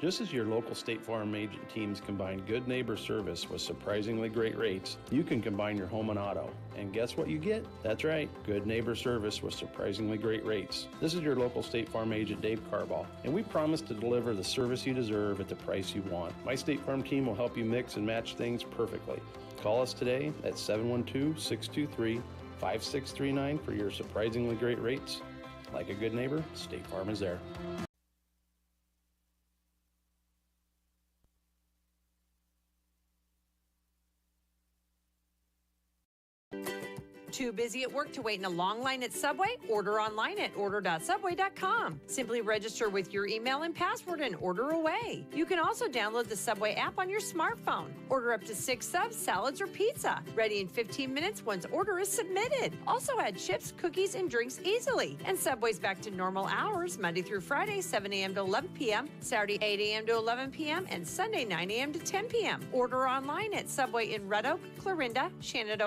L: Just as your local State Farm agent teams combine good neighbor service with surprisingly great rates, you can combine your home and auto. And guess what you get? That's right, good neighbor service with surprisingly great rates. This is your local State Farm agent, Dave Carball, and we promise to deliver the service you deserve at the price you want. My State Farm team will help you mix and match things perfectly. Call us today at 712-623-5639 for your surprisingly great rates. Like a good neighbor, State Farm is there.
D: Too busy at work to wait in a long line at Subway? Order online at order.subway.com. Simply register with your email and password and order away. You can also download the Subway app on your smartphone. Order up to 6 subs, salads, or pizza. Ready in 15 minutes once order is submitted. Also add chips, cookies, and drinks easily. And Subway's back to normal hours Monday through Friday, 7 a.m. to 11 p.m., Saturday, 8 a.m. to 11 p.m., and Sunday, 9 a.m. to 10 p.m. Order online at Subway in Red Oak, Clarinda, Shenandoah.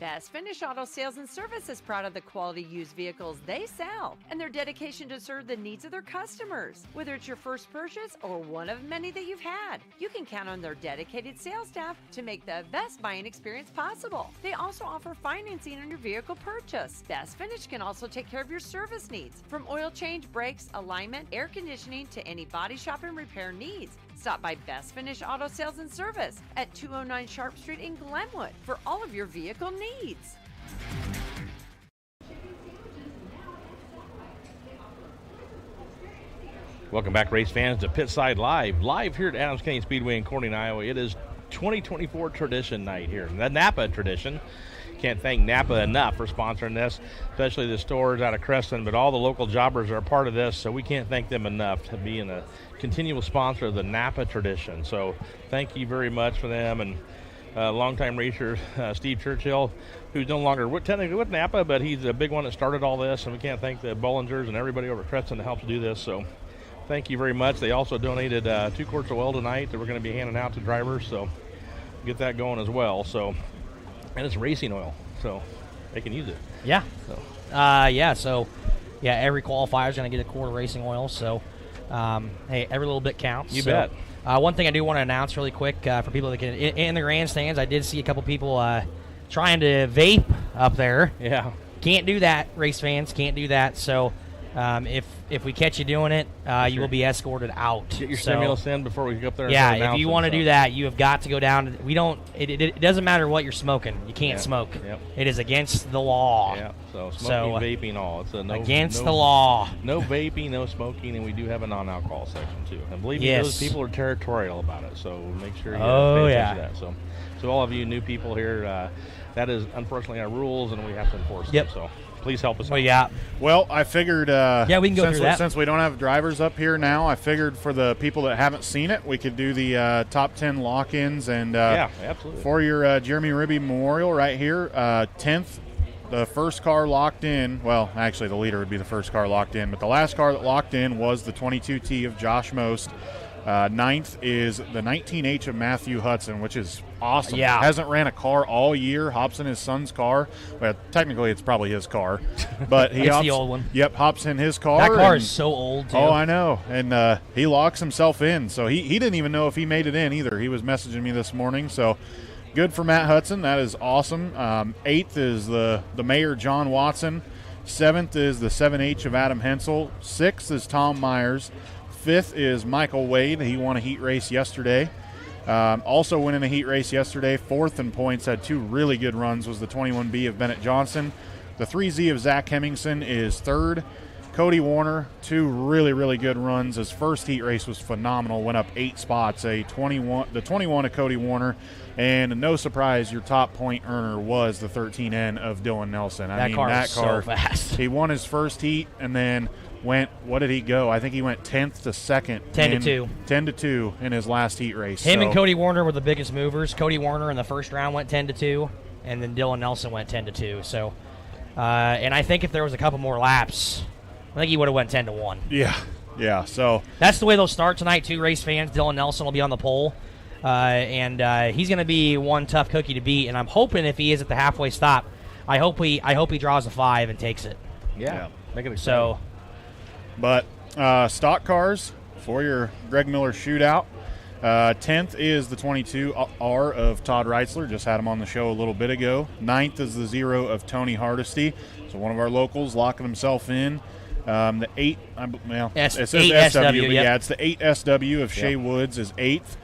D: Best Finish Auto Sales and Service is proud of the quality used vehicles they sell and their dedication to serve the needs of their customers. Whether it's your first purchase or one of many that you've had, you can count on their dedicated sales staff to make the best buying experience possible. They also offer financing on your vehicle purchase. Best Finish can also take care of your service needs, from oil change, brakes, alignment, air conditioning, to any body shop and repair needs. Stop by Best Finish Auto Sales and Service at 209 Sharp Street in Glenwood for all of your vehicle needs.
A: Welcome back, race fans, to Pitside Live here at Adams County Speedway in Corning, Iowa. It is 2024 Tradition Night here, the Napa Tradition. Can't thank Napa enough for sponsoring this, especially the stores out of Creston, but all the local jobbers are a part of this, so we can't thank them enough to being a continual sponsor of the Napa Tradition. So thank you very much for them. And longtime racer Steve Churchill, who's no longer technically with Napa, but he's a big one that started all this, and we can't thank the Bollingers and everybody over at Creston that helps do this. So thank you very much. They also donated 2 quarts of oil tonight that we're going to be handing out to drivers, so get that going as well. So, and it's racing oil, so they can use it.
B: Yeah. So, every qualifier is going to get a quart of racing oil. So, hey, every little bit counts.
A: You bet.
B: One thing I do want to announce really quick for people that can in the grandstands, I did see a couple people trying to vape up there.
A: Yeah.
B: Can't do that, race fans. Can't do that. So, if we catch you doing it, you will be escorted out.
A: Get your stimulus in before we go up there.
B: Yeah, if you want to do that, you have got to go down. We don't. It doesn't matter what you're smoking. You can't smoke.
A: Yep.
B: It is against the law.
A: Yeah. So smoking, vaping, all. It's a
B: against the law.
A: No vaping, no smoking, and we do have a non-alcohol section too. And believe me, those people are territorial about it. So make sure you pay attention to that. So all of you new people here, that is unfortunately our rules, and we have to enforce them. So please help us out.
C: Well, I figured
B: we can go through that.
C: Since we don't have drivers up here now, I figured for the people that haven't seen it, we could do the top 10 lock-ins. And
A: absolutely.
C: For your Jeremy Ribby Memorial right here, 10th, the first car locked in. Well, actually, the leader would be the first car locked in, but the last car that locked in was the 22T of Josh Most. 9th is the 19H of Matthew Hudson, which is awesome.
B: Yeah.
C: Hasn't ran a car all year. Hops in his son's car. Well, technically, it's probably his car. But he
B: it's the old one.
C: Yep, hops in his car.
B: That car is so old, too.
C: Oh, I know. And he locks himself in. So he didn't even know if he made it in either. He was messaging me this morning. So good for Matt Hudson. That is awesome. 8th is the Mayor John Watson. 7th is the 7H of Adam Hensel. 6th is Tom Myers. 5th is Michael Wade. He won a heat race yesterday. Also winning a heat race yesterday. 4th in points, had 2 really good runs, was the 21B of Bennett Johnson. The 3Z of Zach Hemmingson is 3rd. Cody Warner, 2 really, really good runs. His first heat race was phenomenal. Went up 8 spots. The 21 of Cody Warner, and no surprise, your top point earner was the 13N of Dylan Nelson.
B: That car was so fast.
C: He won his first heat and then went. What did he go? I think he went 10th to 2nd.
B: 10-2.
C: 10-2 in his last heat race.
B: Him and Cody Warner were the biggest movers. Cody Warner in the first round went 10-2, and then Dylan Nelson went 10-2. So, and I think if there was a couple more laps, I think he would have went 10-1.
C: Yeah. So
B: that's the way they'll start tonight. 2 race fans. Dylan Nelson will be on the pole, and he's going to be one tough cookie to beat. And I'm hoping if he is at the halfway stop, I hope he draws a 5 and takes it.
A: Yeah. Make it exciting.
B: So,
C: but stock cars for your Greg Miller shootout. 10th is the 22R of Todd Reitzler. Just had him on the show a little bit ago. 9th is the 0 of Tony Hardesty. So one of our locals locking himself in. The 8, it says SW, but yeah, it's the 8 SW of Shea Woods is 8th.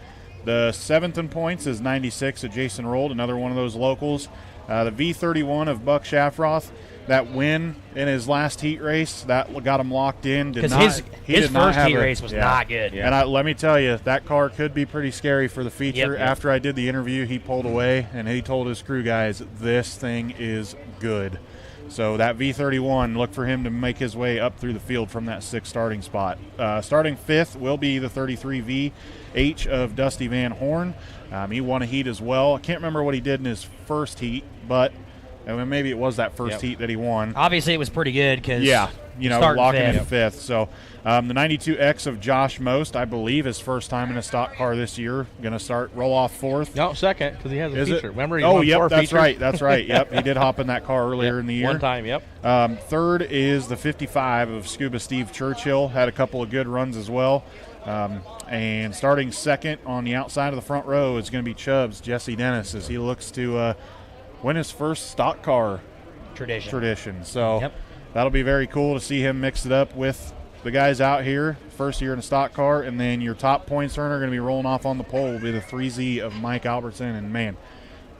C: The 7th in points is 96 of Jason Rold, another one of those locals. The V31 of Buck Shafroth, that win in his last heat race, that got him locked in.
B: Because his first heat race was not good.
C: Yeah. And let me tell you, that car could be pretty scary for the feature.
B: Yep.
C: After I did the interview, he pulled away, and he told his crew guys, this thing is good. So that V31, look for him to make his way up through the field from that 6th starting spot. Starting 5th will be the 33VH of Dusty Van Horn. He won a heat as well. I can't remember what he did in his first heat, but maybe it was that first heat that he won.
B: Obviously, it was pretty good because
C: locking in 5th. So the 92X of Josh Most, I believe his first time in a stock car this year, going to roll off 4th.
A: No, 2nd, because he has a feature. Remember, he
C: won 4
A: features?
C: That's right. Yep, he did hop in that car earlier in the year.
A: One time, yep.
C: 3rd is the 55 of Scuba Steve Churchill. Had a couple of good runs as well. And starting 2nd on the outside of the front row is going to be Chubbs, Jesse Dennis, as he looks to win his first stock car tradition. So that'll be very cool to see him mix it up with the guys out here. First year in a stock car, and then your top points earner going to be rolling off on the pole will be the 3Z of Mike Albertson. And man,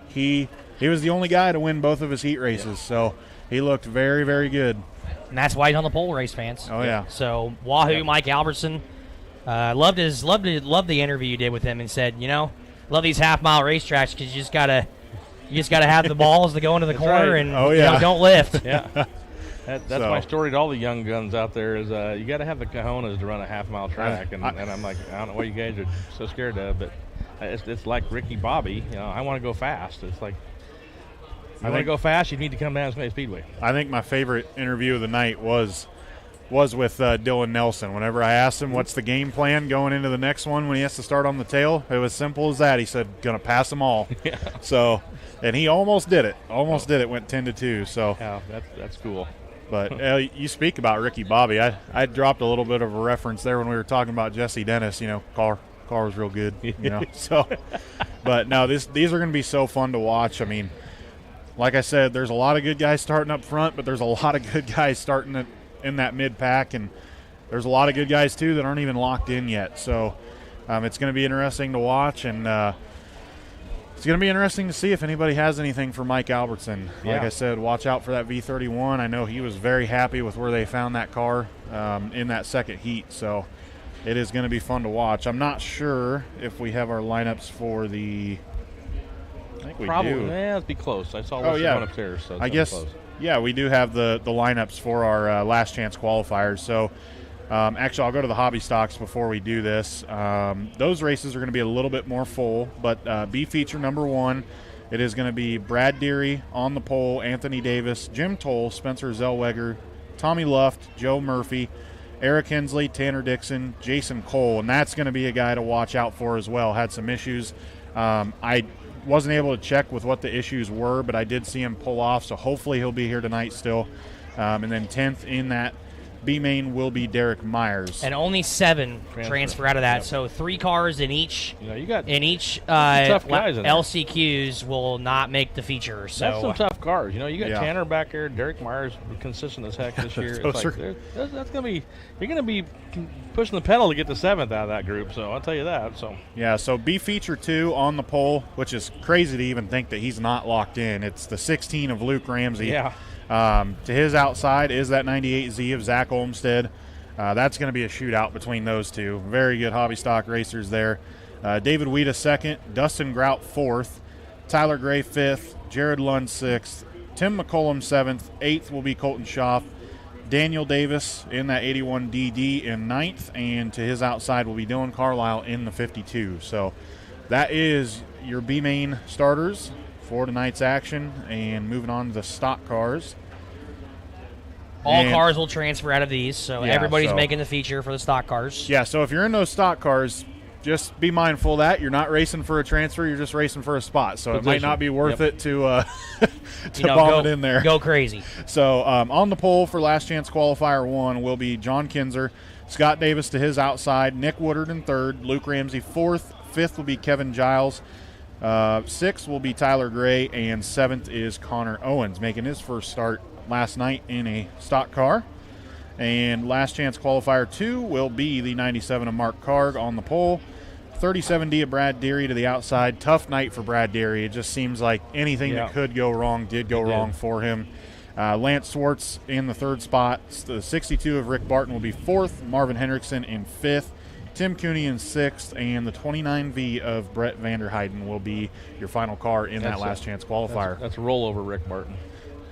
C: he was the only guy to win both of his heat races, so he looked very, very good.
B: And that's why he's on the pole, race fans.
C: Oh yeah.
B: So Wahoo, Mike Albertson, loved the interview you did with him, and said, love these half-mile racetracks because you just gotta have the balls to go into the corner and don't lift.
A: Yeah. That's my story to all the young guns out there is you got to have the cojones to run a half-mile track. And I'm like, I don't know what you guys are so scared of, but it's like Ricky Bobby. I want to go fast. It's like, I want to go fast, you need to come down to Speedway.
C: I think my favorite interview of the night was with Dylan Nelson. Whenever I asked him what's the game plan going into the next one when he has to start on the tail, it was simple as that. He said, going to pass them all.
A: Yeah.
C: So, and he almost did it. Went 10-2. So
A: yeah, that's cool.
C: But you speak about Ricky Bobby. I dropped a little bit of a reference there when we were talking about Jesse Dennis. Car was real good. So, but no, these are going to be so fun to watch. I mean, like I said, there's a lot of good guys starting up front, but there's a lot of good guys starting in that mid pack, and there's a lot of good guys too that aren't even locked in yet. So it's going to be interesting to watch, and it's going to be interesting to see if anybody has anything for Mike Albertson. Like I said, watch out for that V31. I know he was very happy with where they found that car in that second heat, so it is going to be fun to watch. I'm not sure if we have our lineups for the – I think we do.
A: Yeah, it'd be close. I saw one upstairs. So
C: I guess,
A: close.
C: Yeah, we do have the lineups for our last chance qualifiers. So, actually, I'll go to the hobby stocks before we do this. Those races are going to be a little bit more full, but B feature number 1, it is going to be Brad Deary on the pole, Anthony Davis, Jim Toll, Spencer Zellweger, Tommy Luft, Joe Murphy, Eric Hensley, Tanner Dixon, Jason Cole, and that's going to be a guy to watch out for as well. Had some issues. I wasn't able to check with what the issues were, but I did see him pull off, so hopefully he'll be here tonight still. And then 10th in that B main will be Derek Myers.
B: And only 7 transfer out of that. Yep. So 3 cars in each.
A: You got
B: tough guys in LCQs will not make the feature. So
A: that's some tough cars. You got Tanner back there, Derek Myers, consistent as heck this year. It's like, that's gonna be. You're gonna be pushing the pedal to get the 7th out of that group. So I'll tell you that. So
C: yeah. So B feature 2 on the pole, which is crazy to even think that he's not locked in. It's the 16 of Luke Ramsey.
A: Yeah.
C: To his outside is that 98Z of Zach Olmstead. That's going to be a shootout between those two. Very good hobby stock racers there. David Weeda second, Dustin Grout fourth, Tyler Gray fifth, Jared Lund sixth, Tim McCollum seventh, eighth will be Colton Schaff, Daniel Davis in that 81 DD in ninth, and to his outside will be Dylan Carlisle in the 52. So that is your B-main starters for tonight's action, and moving on to the stock cars.
B: All cars will transfer out of these, so
C: Yeah,
B: everybody's
C: so-
B: making the feature for the stock cars.
C: Yeah, so if you're in those stock cars, just be mindful of that you're not racing for a transfer, you're just racing for a spot. So it might
A: Position.
C: not be worth
A: Yep.
C: it to
B: You know,
C: bomb it in there.
B: Go crazy.
C: So on the pole for Last Chance Qualifier 1 will be John Kinzer, Scott Davis to his outside, Nick Woodard in third, Luke Ramsey fourth, fifth will be Kevin Giles, sixth will be Tyler Gray, and seventh is Connor Owens, making his first start last night in a stock car. And Last Chance Qualifier 2 will be the 97 of Mark Karg on the pole, 37D of Brad Deary to the outside. Tough night for Brad Deary. It just seems like anything that could go wrong did go wrong for him. Lance Swartz in the third spot. The 62 of Rick Barton will be fourth, Marvin Hendrickson in fifth, Tim Cooney in sixth, and the 29V of Brett Vanderheiden will be your final car in that Last Chance Qualifier.
A: That's a rollover, Rick Martin.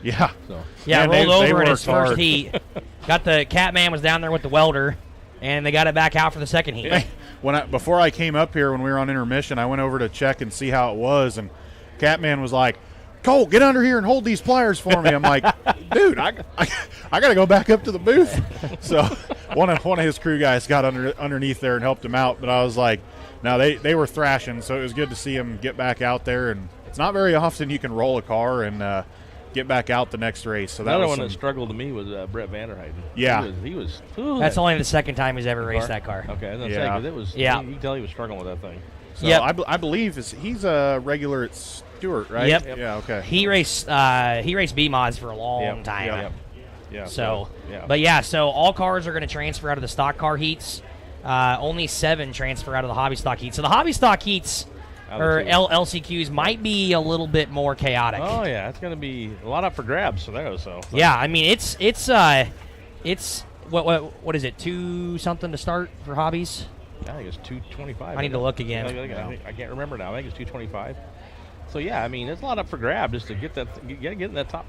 C: Yeah.
A: So.
B: Yeah,
C: Man,
B: rolled
C: they
B: over in his
C: worked hard.
B: first heat. Got the Catman was down there with the welder, and they got it back out for the second heat.
C: Before I came up here when we were on intermission, I went over to check and see how it was, and Catman was like, "Cole, get under here and hold these pliers for me." I'm like, "Dude, I got to go back up to the booth." So one of his crew guys got underneath there and helped him out, but I was like, "No, they were thrashing," so it was good to see him get back out there. And it's not very often you can roll a car and get back out the next race. So that
A: Another
C: was
A: one that struggled to me was Brett Vanderheiden.
C: Yeah.
A: He was
B: That's only the second time he's ever raced that car.
A: Okay, I was gonna say, 'cause it was.
B: Yeah.
A: You can tell he was struggling with that thing.
C: So
B: Yep.
C: I believe he's a regular at Stewart, right?
B: Yep.
C: Yeah. Okay.
B: He raced B mods for a long time.
A: Yep. Yeah.
B: So,
A: yeah.
B: but yeah, so all cars are going to transfer out of the stock car heats. Only 7 transfer out of the hobby stock heats. So the hobby stock heats or LCQs might be a little bit more chaotic.
A: Oh yeah, it's going to be a lot up for grabs for those. So
B: Yeah, I mean it's what is it, 2 something to start for hobbies?
A: I think it's 225.
B: I need to look again.
A: I can't remember now. I think it's 225. So yeah, I mean it's a lot up for grab just to get in that top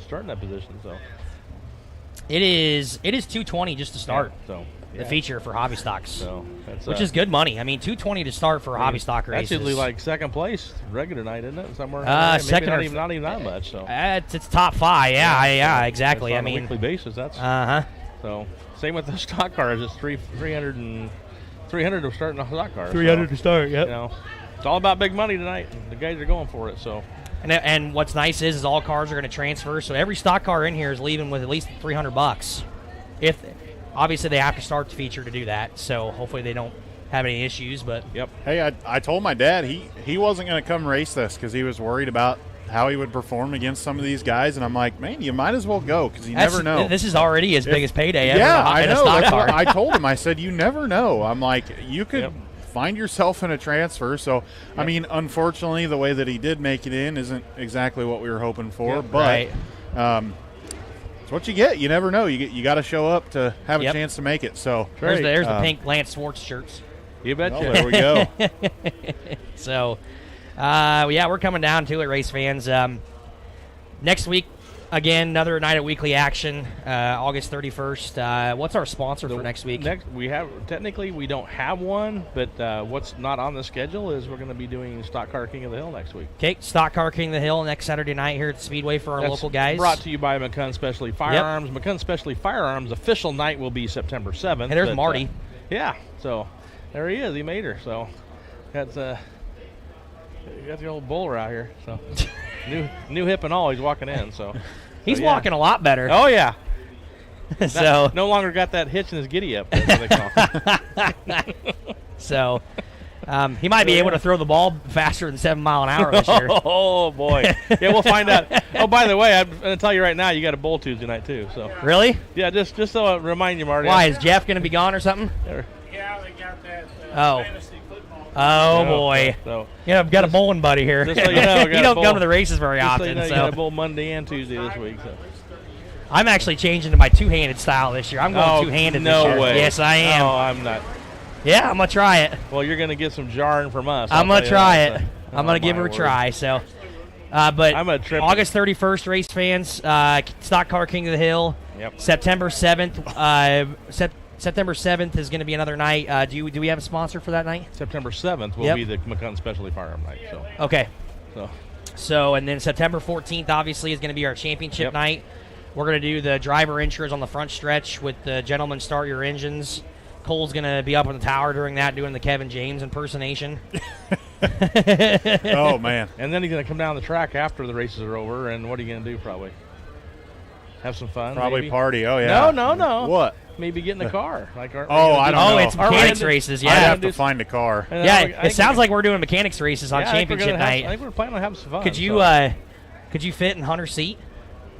A: start in that position. So
B: It is 220 just to start.
A: Yeah, so
B: the feature for hobby stocks.
A: So that's,
B: which is good money. I mean, 220 to start for a hobby stock races.
A: That's usually like second place regular night, isn't it? Somewhere.
B: Second
A: maybe
B: or
A: not even that much. So
B: it's top 5. Yeah, exactly.
A: On
B: I mean,
A: a weekly basis. That's So same with the stock cars. It's 300 to start in a stock car.
B: 300 to start. Yep.
A: You know, it's all about big money tonight. And the guys are going for it. So.
B: And what's nice is all cars are going to transfer. So every stock car in here is leaving with at least $300. If obviously they have to start the feature to do that. So hopefully they don't have any issues. But
C: Hey, I told my dad he wasn't going to come race this because he was worried about how he would perform against some of these guys, and I'm like, man, you might as well go because you never know.
B: This is already his biggest payday ever.
C: Yeah, I
B: in
C: know.
B: A stock
C: That's
B: car.
C: what I told him. I said, you never know. I'm like, you could find yourself in a transfer. So, I mean, unfortunately, the way that he did make it in isn't exactly what we were hoping for. But it's what you get. You never know. You got to show up to have a chance to make it. So
B: there's the pink Lance Swartz shirts.
A: You betcha.
C: Well, there we go.
B: So, yeah, we're coming down to it, race fans. Next week, again, another night of weekly action, August 31st. What's our sponsor for next week?
A: We don't have one, but what's not on the schedule is we're going to be doing Stock Car King of the Hill next week.
B: Okay, Stock Car King of the Hill next Saturday night here at the Speedway for our
A: That's
B: local guys.
A: Brought to you by McCunn Specialty Firearms. McCunn Specialty Firearms official night will be September 7th.
B: And there's Marty.
A: Yeah, so there he is. He made her. So that's got the old bowler out here. So new hip and all. He's walking in. So
B: he's walking a lot better.
A: Oh yeah.
B: So
A: no longer got that hitch in his giddy up. That's what they call it.
B: So he might be able to throw the ball faster than 7 mile an hour this year.
A: Oh boy. Yeah, we'll find out. Oh, by the way, I'm going to tell you right now, you got a bowl Tuesday night too. So
B: really?
A: Yeah, just so I remind you, Marty.
B: Why is Jeff going to be gone or something?
N: Yeah, they got that fantasy football.
B: Oh boy.
A: So
B: yeah, I've got a bowling buddy here.
A: Just so you know,
B: you don't come to the races very often.
A: So you know,
B: so
A: you got a bowl Monday and Tuesday this week. So.
B: I'm actually changing to my two-handed style this year. I'm going two-handed this year.
A: No way.
B: Yes, I am.
A: No, I'm not.
B: Yeah, I'm going to try it.
A: Well, you're going to get some jarring from us.
B: I'm going to try it. I'm going to give her a try. So, but
A: I'm a trip.
B: August 31st, race fans, Stock Car King of the Hill.
A: Yep.
B: September 7th. September 7th is going to be another night. Do we have a sponsor for that night?
A: September 7th will be the McCutcheon Specialty Firearm Night. So.
B: Okay.
A: So,
B: and then September 14th, obviously, is going to be our championship night. We're going to do the driver intros on the front stretch with the Gentlemen Start Your Engines. Cole's going to be up on the tower during that, doing the Kevin James impersonation.
C: Oh, man.
A: And then he's going to come down the track after the races are over, and what are you going to do probably? Have some fun?
C: Probably
A: maybe?
C: Party. Oh, yeah.
A: No.
C: What?
A: Maybe get in the car.
C: I don't know.
B: It's mechanics races, yeah.
C: I'd have to find a car.
B: Yeah, it sounds like we're doing mechanics races on championship night.
A: I think we're planning on having some fun.
B: Could you fit in Hunter's seat?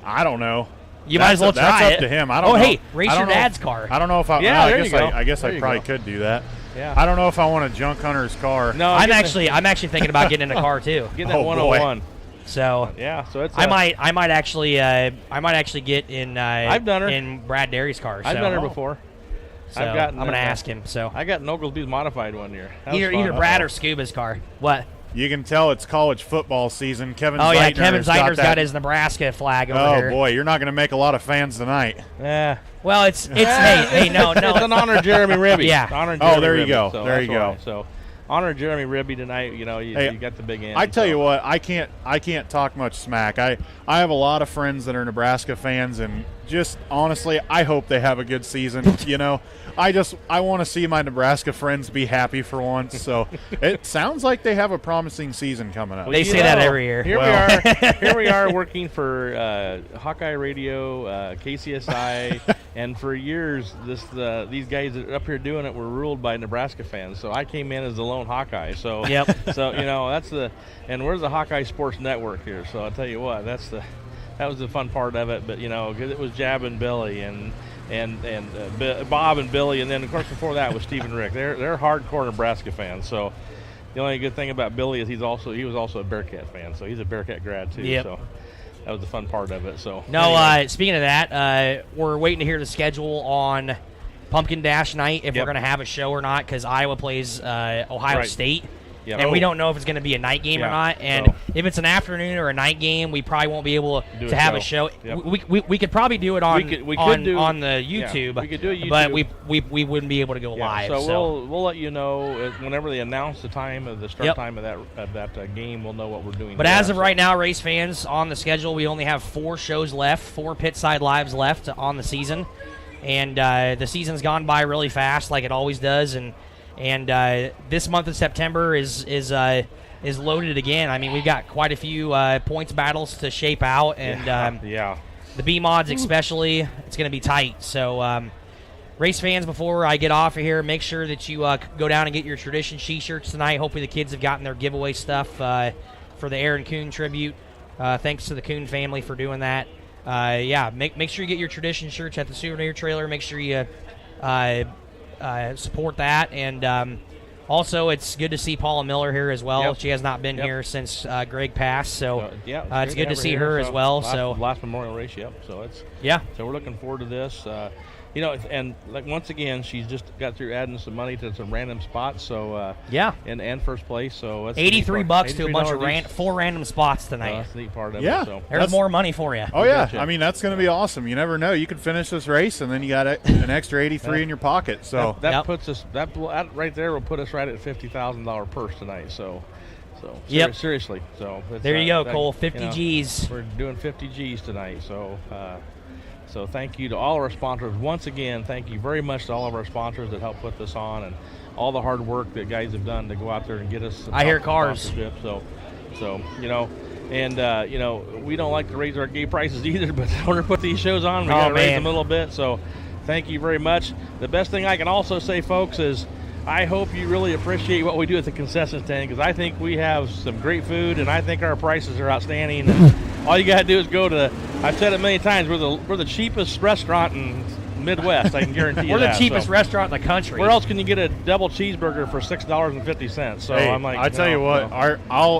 C: I don't know.
B: You might as well try it.
C: That's up to him. I don't know.
B: Hey, race your dad's car.
C: I don't know if I.
A: Yeah, there you go.
C: I guess I probably could do that.
A: Yeah.
C: I don't know if I want to junk Hunter's car.
A: No,
B: I'm actually thinking about getting in a car too.
A: Getting that 101.
B: So
A: so it's.
B: I might actually get in.
A: I've done her
B: in Brad Derry's car.
A: I've done her before.
B: So I'm going to ask him. So
A: I got an Oglesby's modified one year.
B: Either Brad or Scuba's car. What?
C: You can tell it's college football season. Kevin
B: Zeitner's got his Nebraska flag over here.
C: Oh boy, you're not going to make a lot of fans tonight.
A: Yeah.
B: Well, it's hey no.
A: It's an honor Jeremy Ribby.
B: Yeah.
A: Honor Jeremy
C: there you
A: Ribby.
C: go.
A: So
C: there you go.
A: So honor Jeremy Ribby tonight. You know, you got the big end.
C: I tell you what, I can't talk much smack. I have a lot of friends that are Nebraska fans, and just honestly, I hope they have a good season. You know, I want to see my Nebraska friends be happy for once. So it sounds like they have a promising season coming up.
B: They say that every year.
A: Here we are working for Hawkeye Radio, KCSI, and for years these guys that are up here doing it were ruled by Nebraska fans. So I came in as the lone Hawkeye. So So you know and we're the Hawkeye Sports Network here. So I'll tell you what, that was the fun part of it. But you know, because it was Jab and Billy and Bob and Billy, and then of course before that was Steve and Rick. They're hardcore Nebraska fans. So the only good thing about Billy is he was also a Bearcat fan, so he's a Bearcat grad too.
B: Yep.
A: So that was the fun part of it. So
B: anyway. Speaking of that, we're waiting to hear the schedule on Pumpkin Dash Night if we're going to have a show or not, because Iowa plays Ohio State.
A: Yep.
B: And we don't know if it's going to be a night game or not. And if it's an afternoon or a night game, we probably won't be able to have a show.
A: Yep.
B: We could probably do it on the YouTube.
A: We could do a YouTube.
B: But we wouldn't be able to go live.
A: So we'll let you know whenever they announce the time of the start time of that game. We'll know what we're doing.
B: But as of right now, race fans, on the schedule, we only have 4 shows left, 4 pit side lives left on the season. And the season's gone by really fast, like it always does. And this month of September is loaded again. I mean, we've got quite a few points battles to shape out, and the B mods especially, it's going to be tight. So, race fans, before I get off of here, make sure that you go down and get your tradition T-shirts tonight. Hopefully, the kids have gotten their giveaway stuff for the Aaron Kuhn tribute. Thanks to the Kuhn family for doing that. Make sure you get your tradition shirts at the souvenir trailer. Make sure you support that, and also it's good to see Paula Miller here as well. She has not been here since Greg passed, so it's good to see her as well.
A: Last Memorial race, So so we're looking forward to this. You know, and like once again, she's just got through adding some money to some random spots. So and first place. So that's
B: $83 to a bunch of 4 random spots tonight.
A: That's the neat part of
C: it.
A: So
B: there's more money for you.
C: Oh yeah, I mean that's going to be awesome. You never know. You could finish this race and then you got an extra 83 in your pocket. So
A: that puts us that right there will put us right at $50,000 purse tonight. So seriously. So
B: there you go, Cole. 50 G's.
A: We're doing 50 G's tonight. So. So thank you to all our sponsors. Once again, thank you very much to all of our sponsors that helped put this on, and all the hard work that guys have done to go out there and get us.
B: I hear cars.
A: So you know, and you know, we don't like to raise our gate prices either, but in order to put these shows on, we got to raise them a little bit. So thank you very much. The best thing I can also say, folks, is I hope you really appreciate what we do at the concession stand, because I think we have some great food, and I think our prices are outstanding. And all you got to do is go to. I've said it many times. We're the cheapest restaurant in Midwest. I can guarantee you
B: We're
A: that.
B: the cheapest
A: So,
B: restaurant in the country.
A: where else can you get a double cheeseburger for $6.50? So
C: Hey,
A: I'm like,
C: I tell you what,
A: no.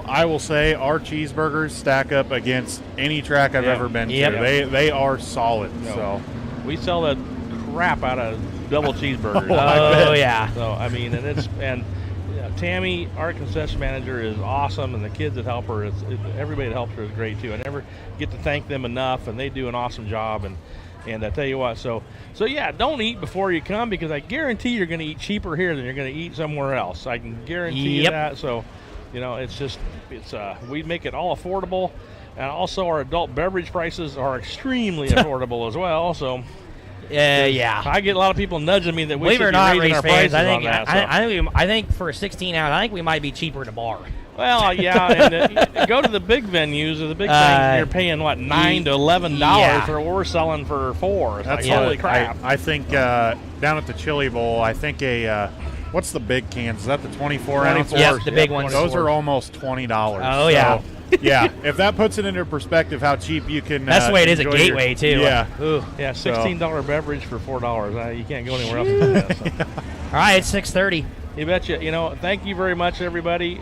C: I will say our cheeseburgers stack up against any track I've
A: Yeah.
C: ever been
A: Yep.
C: to. They are solid.
A: No.
C: So
A: we sell the crap out of double cheeseburgers.
B: Oh, yeah.
A: So I mean, and Tammy, our concession manager, is awesome, and the kids that help her, everybody that helps her is great too. I never get to thank them enough, and they do an awesome job. And I tell you what, so yeah, don't eat before you come, because I guarantee you're going to eat cheaper here than you're going to eat somewhere else. I can guarantee you that. So, we make it all affordable, and also our adult beverage prices are extremely affordable as well. So.
B: Yeah.
A: I get a lot of people nudging me that we
B: Believe
A: should
B: it or
A: be
B: not,
A: raising
B: race
A: our
B: fans,
A: prices
B: I think
A: on that.
B: I think for a 16 ounce, I think we might be cheaper at a bar.
A: Well, yeah, and go to the big venues or the big things. You're paying what, $9 to $11 for what we're selling for $4. It's
C: that's
A: like, holy crap!
C: I think down at the Chili Bowl, I think what's the big cans? Is that the 24 ounce?
B: Yes, the big ones.
C: Those are almost $20.
B: Oh yeah.
C: Yeah, if that puts it into perspective, how cheap you can.
B: That's the way it is at
C: enjoy
B: Gateway too.
C: Yeah,
A: yeah, $16 beverage for $4. You can't go anywhere else and do that. So.
B: All right, it's 6:30.
A: You betcha. Thank you very much, everybody.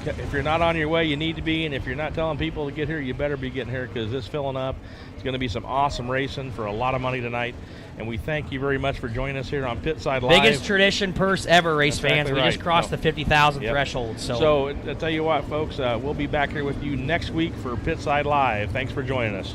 A: If you're not on your way, you need to be, and if you're not telling people to get here, you better be getting here, because it's filling up. It's going to be some awesome racing for a lot of money tonight, and we thank you very much for joining us here on Pitside Live.
B: Biggest tradition purse ever, race
A: That's
B: fans.
A: exactly
B: We just
A: right.
B: crossed the 50,000 threshold.
A: So I tell you what, folks, we'll be back here with you next week for Pitside Live. Thanks for joining us.